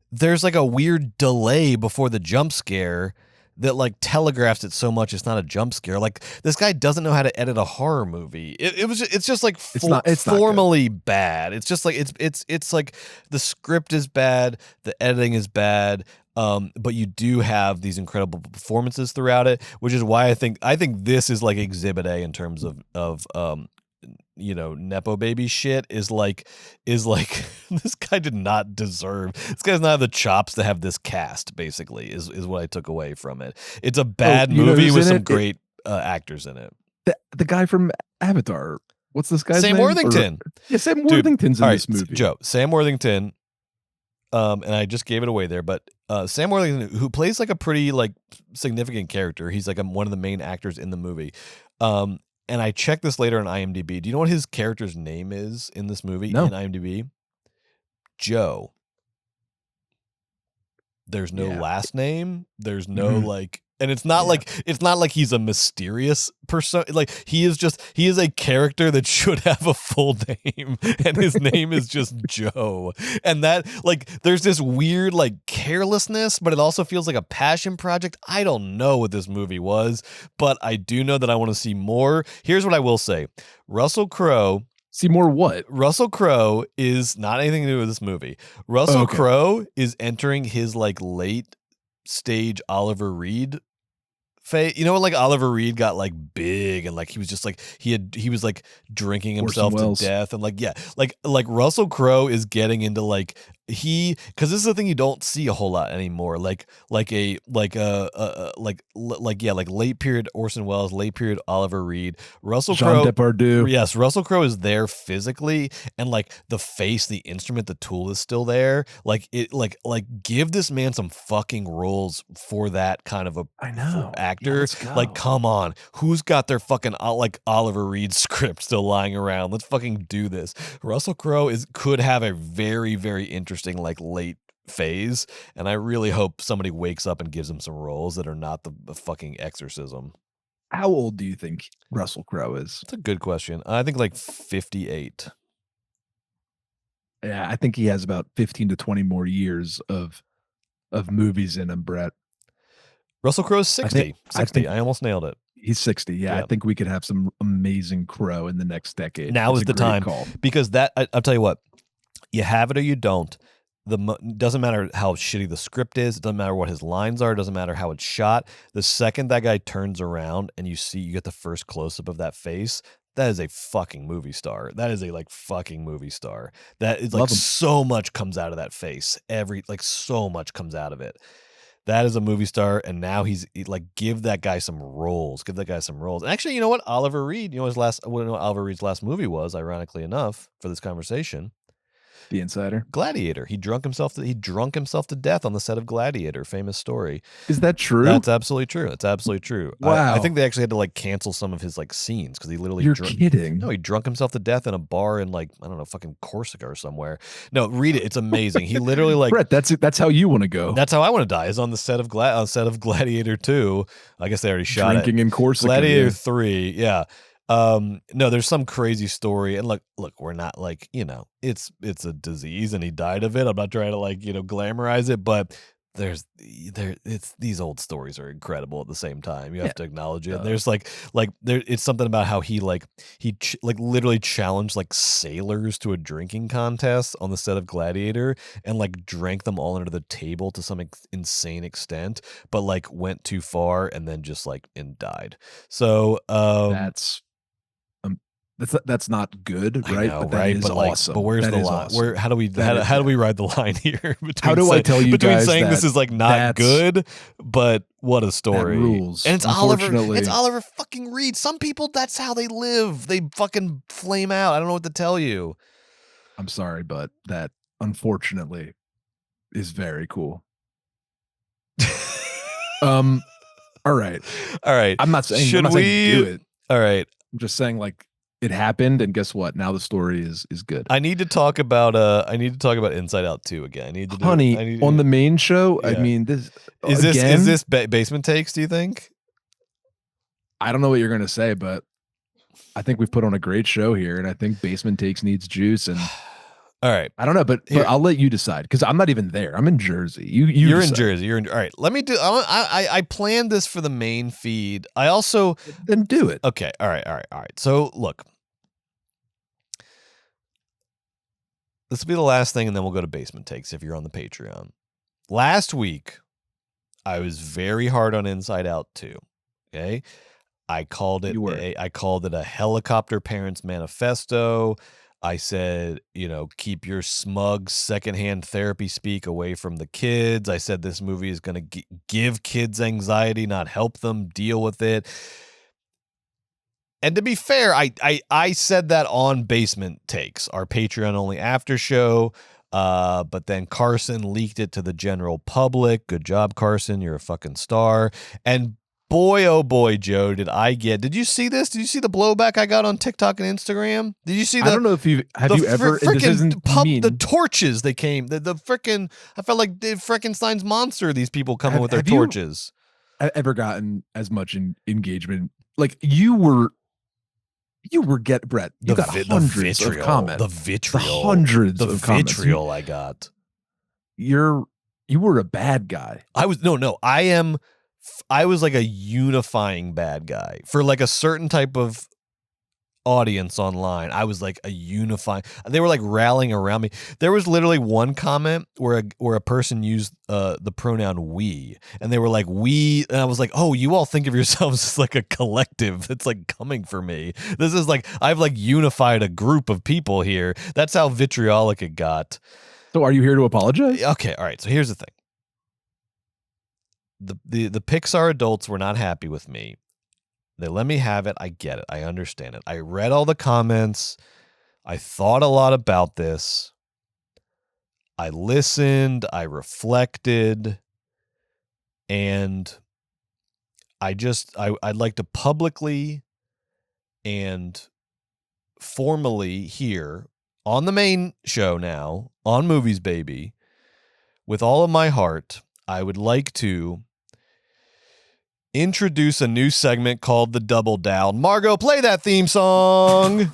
there's like a weird delay before the jump scare that like telegraphs it so much it's not a jump scare. Like, this guy doesn't know how to edit a horror movie. It's just like it's formally bad. It's just like it's like the script is bad, the editing is bad. But you do have these incredible performances throughout it, which is why I think this is like Exhibit A in terms of Nepo Baby shit is like this guy did not deserve. This guy does not have the chops to have this cast. Basically, is what I took away from it. It's a bad movie with some great actors in it. The guy from Avatar. What's this guy's name? Sam Worthington. Sam Worthington's in this movie. Joe, Sam Worthington. And I just gave it away there, but Sam Worthington, who plays like a pretty like significant character, he's like one of the main actors in the movie. And I checked this later on IMDb. Do you know what his character's name is in this movie? No. In IMDb? Joe. There's no last name. There's no like, and it's not like he's a mysterious person. Like, he is a character that should have a full name, and his name is just Joe. And that, like, there's this weird like carelessness, but it also feels like a passion project. I don't know what this movie was, but I do know that I want to see more. Here's what I will say. Russell Crowe. See more what? Russell Crowe is not anything to do with this movie. Russell Crowe is entering his like late stage Oliver Reed phase. You know when like Oliver Reed got like big and like he was just like he was like drinking himself to death and like like Russell Crowe is getting into like because this is the thing you don't see a whole lot anymore. Like late period Orson Welles, late period Oliver Reed, Russell Crowe. Jean Depardieu. Yes, Russell Crowe is there physically, and like the face, the instrument, the tool is still there. Like give this man some fucking roles for that kind of a actor. Like, come on, who's got their fucking like Oliver Reed script still lying around? Let's fucking do this. Russell Crowe could have a very, very interesting like late phase, and I really hope somebody wakes up and gives him some roles that are not the fucking Exorcism. How old do you think Russell Crowe is? That's a good question. I think like 58. Yeah, I think he has about 15 to 20 more years of movies in him, Brett. Russell Crowe's 60. I almost nailed it. He's 60. Yeah, yep. I think we could have some amazing Crowe in the next decade. Now is the time. Because I'll tell you what, you have it or you don't. Doesn't matter how shitty the script is. It doesn't matter what his lines are. It doesn't matter how it's shot. The second that guy turns around and you get the first close-up of that face, that is a fucking movie star. That is a like fucking movie star. That is like so much comes out of that face. So much comes out of it. That is a movie star, and now he's like, give that guy some roles. Give that guy some roles. And actually, you know what? Oliver Reed, what Oliver Reed's last movie was, ironically enough, for this conversation? The Insider. Gladiator. He drunk himself to death on the set of Gladiator. Famous story. Is that true? That's absolutely true. It's absolutely true. Wow. I think they actually had to like cancel some of his like scenes because he literally. You're kidding? No, he drunk himself to death in a bar in like, I don't know, fucking Corsica or somewhere. No, read it. It's amazing. He literally like Brett. That's how you want to go. That's how I want to die. Is on the set of Gladiator 2. I guess they already shot drinking in Corsica. Gladiator 3. Yeah. No, there's some crazy story, and look, we're not like, it's a disease and he died of it. I'm not trying to like, glamorize it, but these old stories are incredible at the same time. You have to acknowledge it. There's it's something about how he literally challenged like sailors to a drinking contest on the set of Gladiator and like drank them all under the table to some insane extent, but like went too far and then just like and died. So that's not good, right? I know, but that is awesome. But where's the line? Awesome. How do we ride the line here? How do I tell you between guys saying that this is like not good, but what a story? That rules. And it's Oliver fucking Reed. Some people, that's how they live. They fucking flame out. I don't know what to tell you. I'm sorry, but that unfortunately is very cool. All right. I'm not saying do it. All right. I'm just saying like it happened, and guess what? Now the story is good. I need to talk about Inside Out 2 again. On the main show. Yeah. I mean, is this basement takes, do you think? I don't know what you're going to say, but I think we've put on a great show here, and I think Basement Takes needs juice. And all right, I don't know, but I'll let you decide because I'm not even there. I'm in Jersey. You're in Jersey. All right. Let me do. I planned this for the main feed. I also then do it. Okay. All right. So look, this will be the last thing, and then we'll go to Basement Takes if you're on the Patreon. Last week, I was very hard on Inside Out 2. Okay. I called it a helicopter parents manifesto. I said, keep your smug secondhand therapy speak away from the kids. I said this movie is going to give kids anxiety, not help them deal with it. And to be fair, I said that on Basement Takes, our Patreon only after show. But then Carson leaked it to the general public. Good job, Carson. You're a fucking star. And boy, oh boy, Joe, did you see this? Did you see the blowback I got on TikTok and Instagram? Did you see I don't know if you ever the torches they came. The freaking I felt like Frankenstein's monster, these people coming with their torches. Ever gotten as much engagement? Like you were Brett. You got hundreds of comments. The vitriol. Hundreds of comments. The vitriol I got. You were a bad guy. I was like a unifying bad guy for like a certain type of audience online. I was like a unifying. They were like rallying around me. There was literally one comment where a person used the pronoun we, and they were like we, and I was like, oh, you all think of yourselves as like a collective that's like coming for me. This is like I've like unified a group of people here. That's how vitriolic it got. So are you here to apologize? Okay, all right. So here's the thing. The Pixar adults were not happy with me. They let me have it. I get it. I understand it. I read all the comments. I thought a lot about this. I listened. I reflected. And I'd like to publicly and formally here on the main show now, on Movies Baby, with all of my heart, I would like to introduce a new segment called the Double Down. Margot, play that theme song.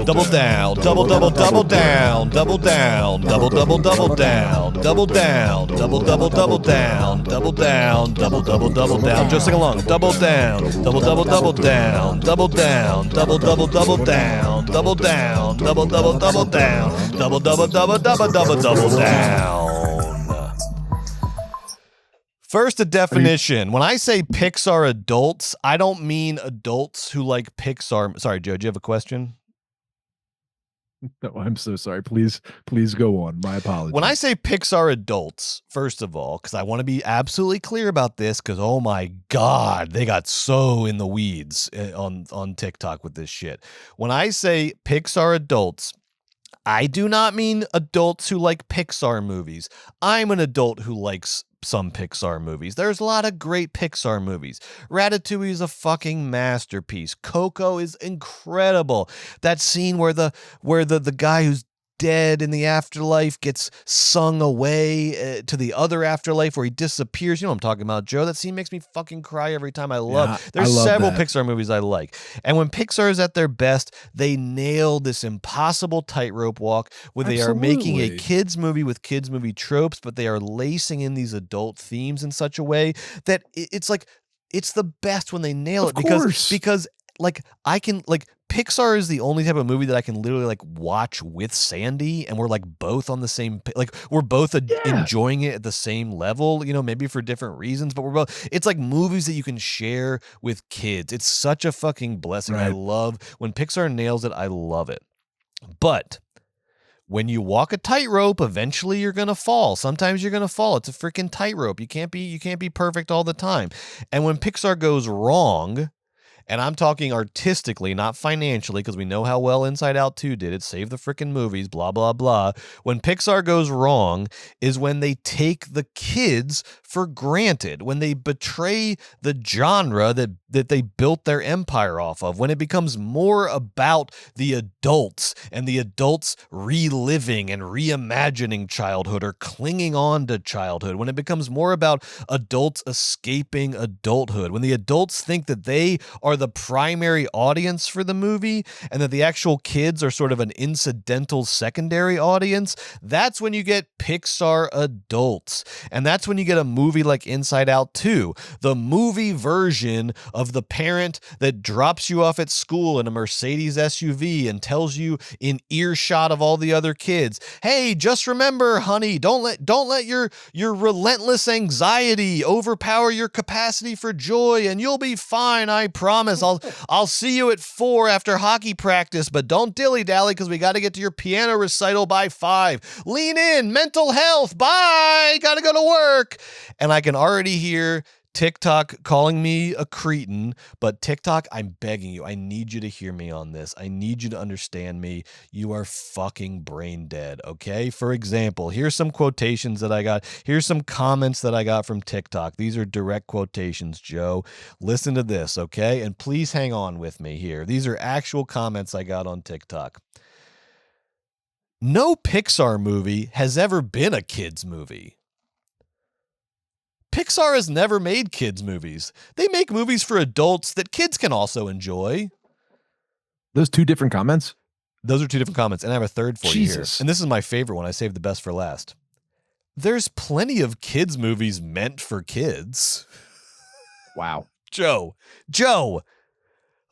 Double down, double double double down, double down, double double double down, double down, double double double down, double down, double double double down. Just sing along. Double down, double double double down, double down, double double double down, double down, double double double down, double double double double double double down. First, a definition. When I say Pixar adults, I don't mean adults who like Pixar. Sorry, Joe, do you have a question? No, I'm so sorry. Please go on. My apologies. When I say Pixar adults, first of all, because I want to be absolutely clear about this, because oh my God, they got so in the weeds on TikTok with this shit. When I say Pixar adults, I do not mean adults who like Pixar movies. I'm an adult who likes some Pixar movies. There's a lot of great Pixar movies. Ratatouille is a fucking masterpiece. Coco is incredible. That scene where the guy who's dead in the afterlife gets sung away to the other afterlife where he disappears. You know what I'm talking about, Joe. That scene makes me fucking cry every time. There's several Pixar movies I like. And when Pixar is at their best, they nail this impossible tightrope walk where they are making a kids movie with kids movie tropes, but they are lacing in these adult themes in such a way that it's like, it's the best when they nail it because like I can like Pixar is the only type of movie that I can literally like watch with Sandy and we're like both on the same, like we're both enjoying it at the same level, you know, maybe for different reasons, but we're both, it's like movies that you can share with kids. It's such a fucking blessing. Right. I love when Pixar nails it. I love it. But when you walk a tightrope, eventually you're going to fall. Sometimes you're going to fall. It's a freaking tightrope. You can't be perfect all the time. And when Pixar goes wrong, and I'm talking artistically, not financially, because we know how well Inside Out 2 did. It saved the freaking movies, blah, blah, blah. When Pixar goes wrong is when they take the kids for granted, when they betray the genre that they built their empire off of, when it becomes more about the adults and the adults reliving and reimagining childhood or clinging on to childhood, when it becomes more about adults escaping adulthood, when the adults think that they are the primary audience for the movie and that the actual kids are sort of an incidental secondary audience, that's when you get Pixar adults. And that's when you get a movie like Inside Out 2, the movie version of the parent that drops you off at school in a Mercedes SUV and tells you in earshot of all the other kids, hey, just remember, honey, don't let your relentless anxiety overpower your capacity for joy and you'll be fine, I promise. I'll see you at 4 after hockey practice, but don't dilly-dally because we got to get to your piano recital by 5. Lean in, mental health, bye, got to go to work. And I can already hear TikTok calling me a cretin, but TikTok, I'm begging you, I need you to hear me on this. I need you to understand me. You are fucking brain dead, okay? For example, here's some quotations that I got. Here's some comments that I got from TikTok. These are direct quotations, Joe. Listen to this, okay? And please hang on with me here. These are actual comments I got on TikTok. No Pixar movie has ever been a kid's movie. Pixar has never made kids' movies. They make movies for adults that kids can also enjoy. Those two different comments? Those are two different comments, and I have a third for you here. And this is my favorite one. I saved the best for last. There's plenty of kids' movies meant for kids. Wow. Joe,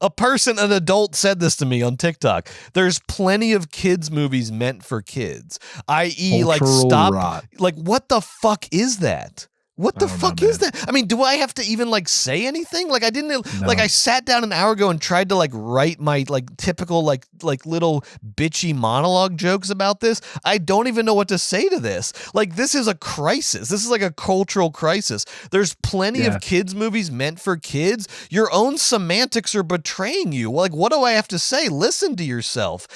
an adult said this to me on TikTok. There's plenty of kids' movies meant for kids, i.e. like stop. Rot. Like what the fuck is that? What the fuck is that? I mean, do I have to even like say anything? Like I didn't like I sat down an hour ago and tried to like write my like typical like little bitchy monologue jokes about this. I don't even know what to say to this. Like this is a crisis. This is like a cultural crisis. There's plenty of kids movies meant for kids. Your own semantics are betraying you. Like what do I have to say? Listen to yourself.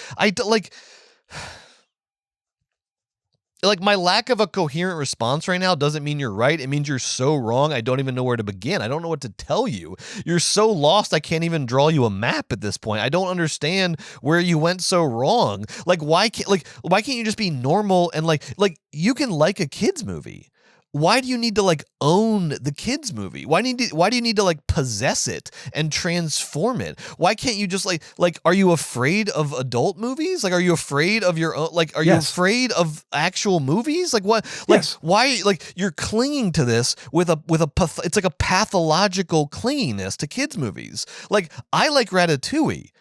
Like my lack of a coherent response right now doesn't mean you're right. It means you're so wrong. I don't even know where to begin. I don't know what to tell you. You're so lost. I can't even draw you a map at this point. I don't understand where you went so wrong. Like why can't you just be normal and like you can like a kids movie. Why do you need to like own the kids movie? Why do you need to like possess it and transform it? Why can't you just like are you afraid of adult movies? Like are you afraid of your own are you afraid of actual movies? Like what why like you're clinging to this with it's like a pathological clinginess to kids movies. Like I like Ratatouille.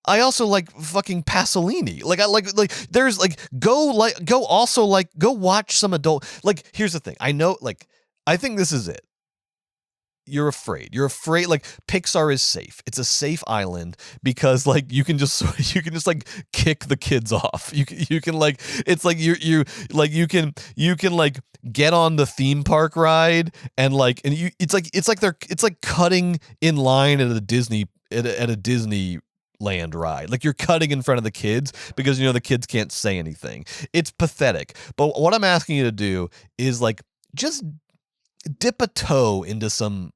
I also like fucking Pasolini. Like I like there's go watch some adult. Like here's the thing. I know I think this is it. You're afraid. Like Pixar is safe. It's a safe island because like you can just like kick the kids off. You can like it's like you can like get on the theme park ride and it's like cutting in line at a Disney land ride. Like you're cutting in front of the kids because the kids can't say anything. It's pathetic. But what I'm asking you to do is like just dip a toe into some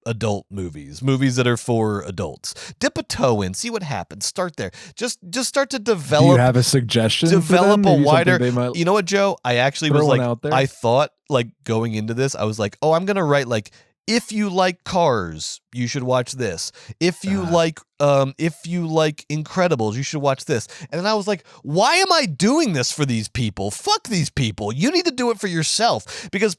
adult movies that are for adults. Dip a toe in, see what happens. Start there. Just start to develop. Do you have a suggestion? Develop a wider. You know what, Joe? I actually was like, I thought like going into this, I was like, oh, I'm gonna write like, if you like Cars, you should watch this. If you like Incredibles, you should watch this. And then I was like, why am I doing this for these people? Fuck these people. You need to do it for yourself. Because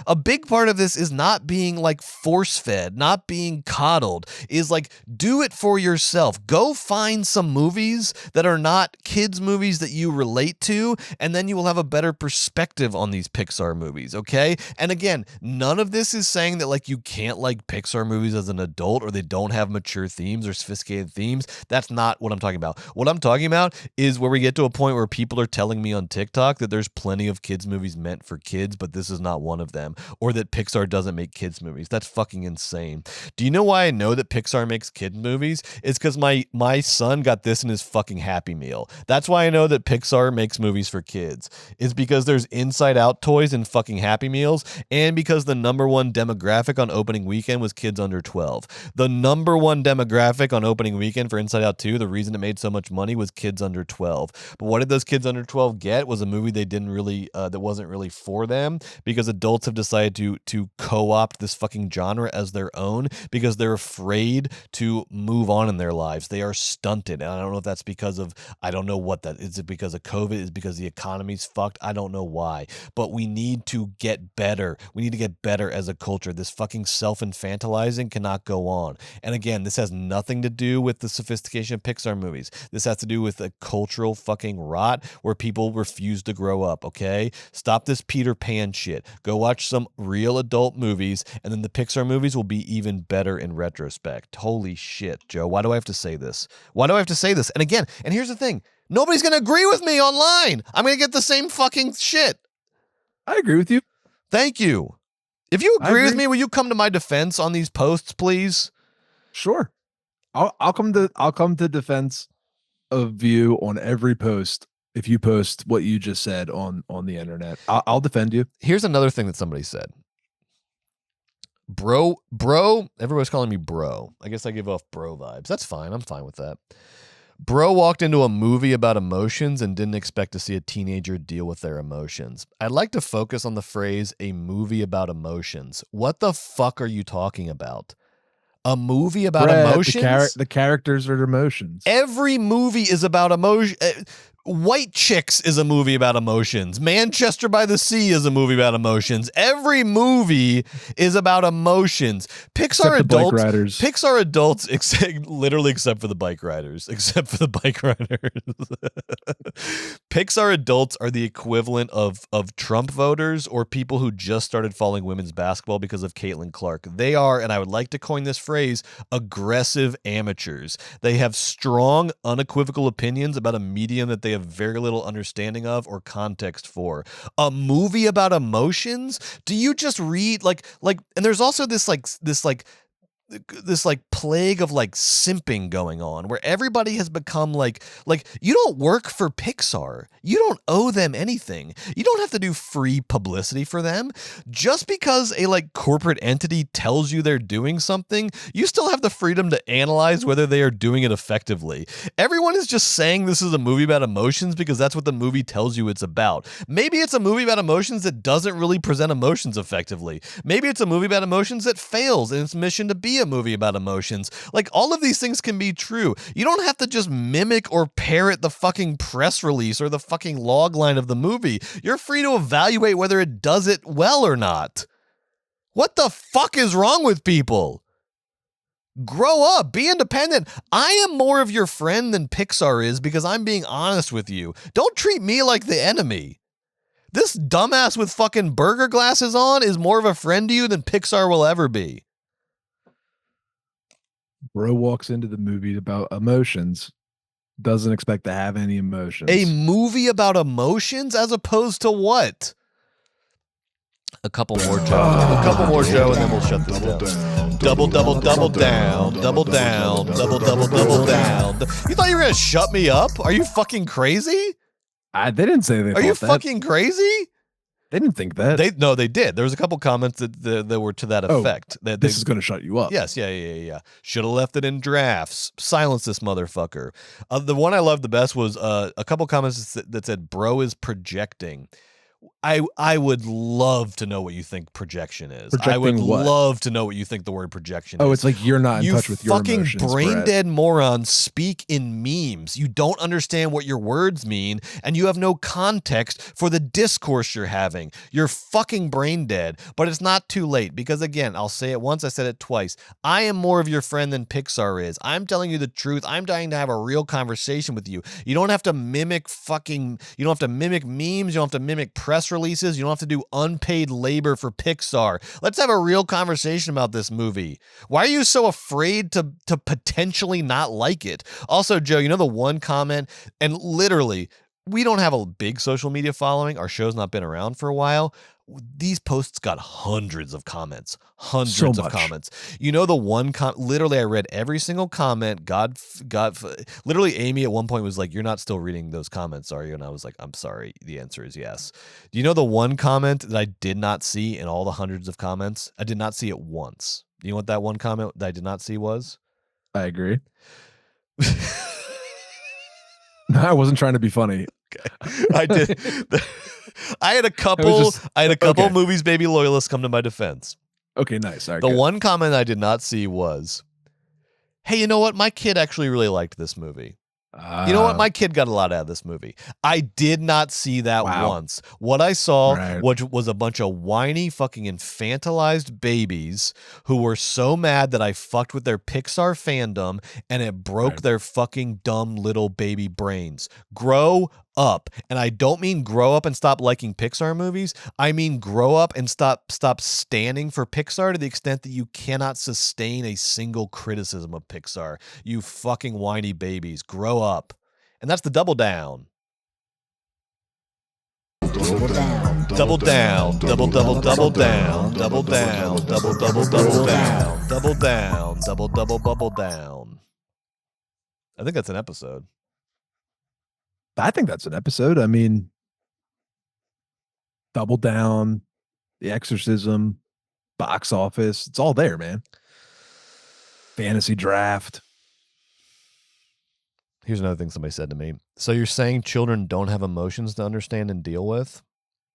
a big part of this is not being like force-fed, not being coddled, is like do it for yourself. Go find some movies that are not kids movies that you relate to, and then you will have a better perspective on these Pixar movies, okay? And again, none of this is saying that like you can't like Pixar movies as an adult or they don't have mature themes or sophisticated themes. That's not what I'm talking about. What I'm talking about is where we get to a point where people are telling me on TikTok that there's plenty of kids movies meant for kids, but this is not one of them, or that Pixar doesn't make kids movies. That's fucking insane. Do you know why I know that Pixar makes kid movies? It's because my son got this in his fucking Happy Meal. That's why I know that Pixar makes movies for kids. It's because there's Inside Out toys in fucking Happy Meals, and because the number one demographic on opening weekend was kids under 12. The number one demographic on opening weekend for Inside Out 2, the reason it made so much money was kids under 12. But what did those kids under 12 get? Was a movie they didn't really that wasn't really for them, because adults have decided to co-opt this fucking genre as their own because they're afraid to move on in their lives. They are stunted. And I don't know if that's because of, I don't know what that is. It because of COVID? Is it because the economy's fucked? I don't know why. But we need to get better. We need to get better as a culture. This fucking self-infantilizing cannot go on. And again, this has nothing to do with the sophistication of Pixar movies. This has to do with a cultural fucking rot where people refuse to grow up, okay? Stop this Peter Pan shit. Go watch some real adult movies, and then the Pixar movies will be even better in retrospect. Holy shit, Joe. Why do I have to say this? And again, and here's the thing. Nobody's going to agree with me online. I'm going to get the same fucking shit. I agree with you. Thank you. If you agree with me, will you come to my defense on these posts, please? Sure. I'll come to defense of you on every post. If you post what you just said on the internet, I'll defend you. Here's another thing that somebody said. Bro, everybody's calling me bro. I guess I give off bro vibes. That's fine. I'm fine with that. Bro walked into a movie about emotions and didn't expect to see a teenager deal with their emotions. I'd like to focus on the phrase, a movie about emotions. What the fuck are you talking about? A movie about emotions? The characters are emotions. Every movie is about emotion. White Chicks is a movie about emotions. Manchester by the Sea is a movie about emotions. Every movie is about emotions. Pixar adults, literally except for the Bike Riders. Pixar adults are the equivalent of Trump voters or people who just started following women's basketball because of Caitlin Clark. They are, and I would like to coin this phrase, aggressive amateurs. They have strong, unequivocal opinions about a medium that they have very little understanding of or context for. A movie about emotions? Do you just read like and there's also this plague of like simping going on where everybody has become like you don't work for Pixar. You don't owe them anything. You don't have to do free publicity for them. Just because a like corporate entity tells you they're doing something, you still have the freedom to analyze whether they are doing it effectively. Everyone is just saying this is a movie about emotions because that's what the movie tells you it's about. Maybe it's a movie about emotions that doesn't really present emotions effectively. Maybe it's a movie about emotions that fails in its mission to be a movie about emotions. Like, all of these things can be true. You don't have to just mimic or parrot the fucking press release or the fucking log line of the movie. You're free to evaluate whether it does it well or not. What the fuck is wrong with people? Grow up, be independent. I am more of your friend than Pixar is because I'm being honest with you. Don't treat me like the enemy. This dumbass with fucking burger glasses on is more of a friend to you than Pixar will ever be. Bro walks into the movie about emotions, doesn't expect to have any emotions. A movie about emotions as opposed to what? A couple more, Joe. A couple more, Joe, and then we'll shut this down. Double down. Double down. Double down. You thought you were going to shut me up? Are you fucking crazy? They didn't say they. Are you fucking crazy? They didn't think that. They did. There was a couple comments that were to that effect. This is going to shut you up. Yes, yeah. Should have left it in drafts. Silence this motherfucker. The one I loved the best was a couple comments that said, "Bro is projecting." I would love to know what you think projection is. I would love to know what you think the word projection is. Oh, it's like you're not in touch with your emotions. You fucking brain-dead morons speak in memes. You don't understand what your words mean, and you have no context for the discourse you're having. You're fucking brain-dead, but it's not too late because, again, I'll say it once, I said it twice. I am more of your friend than Pixar is. I'm telling you the truth. I'm trying to have a real conversation with you. You don't have to mimic memes. You don't have to mimic press releases. You don't have to do unpaid labor for Pixar. Let's have a real conversation about this movie. Why are you so afraid to potentially not like it? Also, Joe, you know the one comment, and literally, we don't have a big social media following. Our show's not been around for a while. These posts got hundreds of comments. Hundreds of comments. You know the one literally I read every single comment. Literally Amy at one point was like, "You're not still reading those comments, are you?" And I was like, "I'm sorry. The answer is yes." Do you know the one comment that I did not see in all the hundreds of comments? I did not see it once. Do you know what that one comment that I did not see was? I agree. I wasn't trying to be funny. Okay. I did. I had a couple Movies Baby loyalists come to my defense. Okay, nice. Right, the one comment I did not see was, "Hey, you know what? My kid actually really liked this movie. You know what? My kid got a lot out of this movie." I did not see that once. What I saw was a bunch of whiny, fucking infantilized babies who were so mad that I fucked with their Pixar fandom and it broke their fucking dumb little baby brains. Grow up. And I don't mean grow up and stop liking Pixar movies. I mean grow up and stop standing for Pixar to the extent that you cannot sustain a single criticism of Pixar. You fucking whiny babies. Grow up. And that's the double down. Double down. Double down. Double down. Double down. Double down. Double down. I think that's an episode. I think that's an episode. I mean, Double Down, The Exorcism, box office. It's all there, man. Fantasy draft. Here's another thing somebody said to me. So you're saying children don't have emotions to understand and deal with?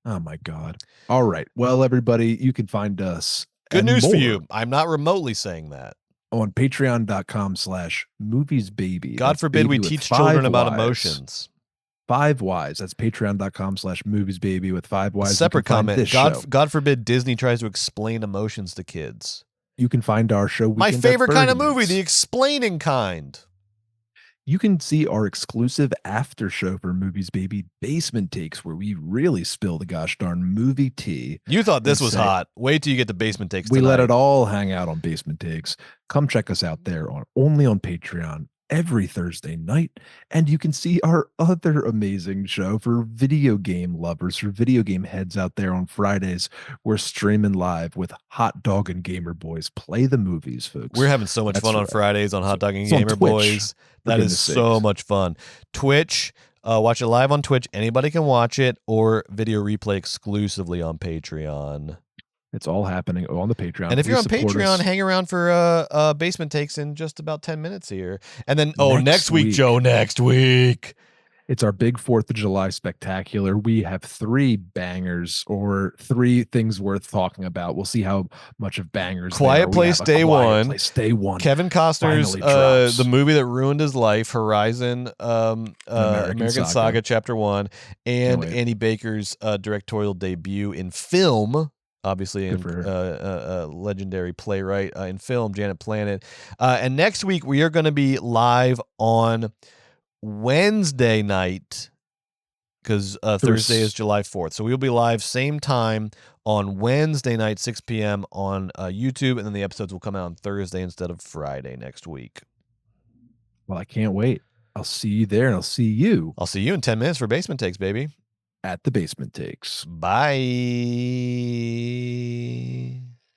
Oh, my God. All right. Well, everybody, you can find us. Good news for you. I'm not remotely saying that. On patreon.com/moviesbaby. God forbid we teach children about emotions. 5 Ys. That's patreon.com/moviesbaby with 5 Ys. Separate comment. God forbid Disney tries to explain emotions to kids. You can find our show. My favorite kind of movie, the explaining kind. You can see our exclusive after show for Movies Baby, Basement Takes, where we really spill the gosh darn movie tea. You thought this was hot. Wait till you get the Basement Takes tonight. We let it all hang out on Basement Takes. Come check us out there only on Patreon every Thursday night. And you can see our other amazing show for video game lovers, for video game heads out there on Fridays. We're streaming live with Hot Dog and Gamer Boys. Play the movies, folks. We're having so much fun on Fridays on Hot Dog and Gamer Boys. That is so much fun. Twitch, watch it live on Twitch. Anybody can watch it, or video replay exclusively on Patreon. It's all happening on the Patreon. And if you're on Patreon, hang around for Basement Takes in just about 10 minutes here. And then, next week, Joe, next week. It's our big 4th of July spectacular. We have 3 bangers, or 3 things worth talking about. We'll see how much of bangers. Quiet Place Day One. Day One. Kevin Costner's the movie that ruined his life, Horizon, American Saga Chapter 1, and Andy Baker's directorial debut in film. Obviously, a legendary playwright in film, Janet Planet. And next week, we are going to be live on Wednesday night, because Thursday is July 4th. So we'll be live same time on Wednesday night, 6 p.m. on YouTube, and then the episodes will come out on Thursday instead of Friday next week. Well, I can't wait. I'll see you there, and I'll see you. I'll see you in 10 minutes for Basement Takes, baby. At the Basement Takes. Bye.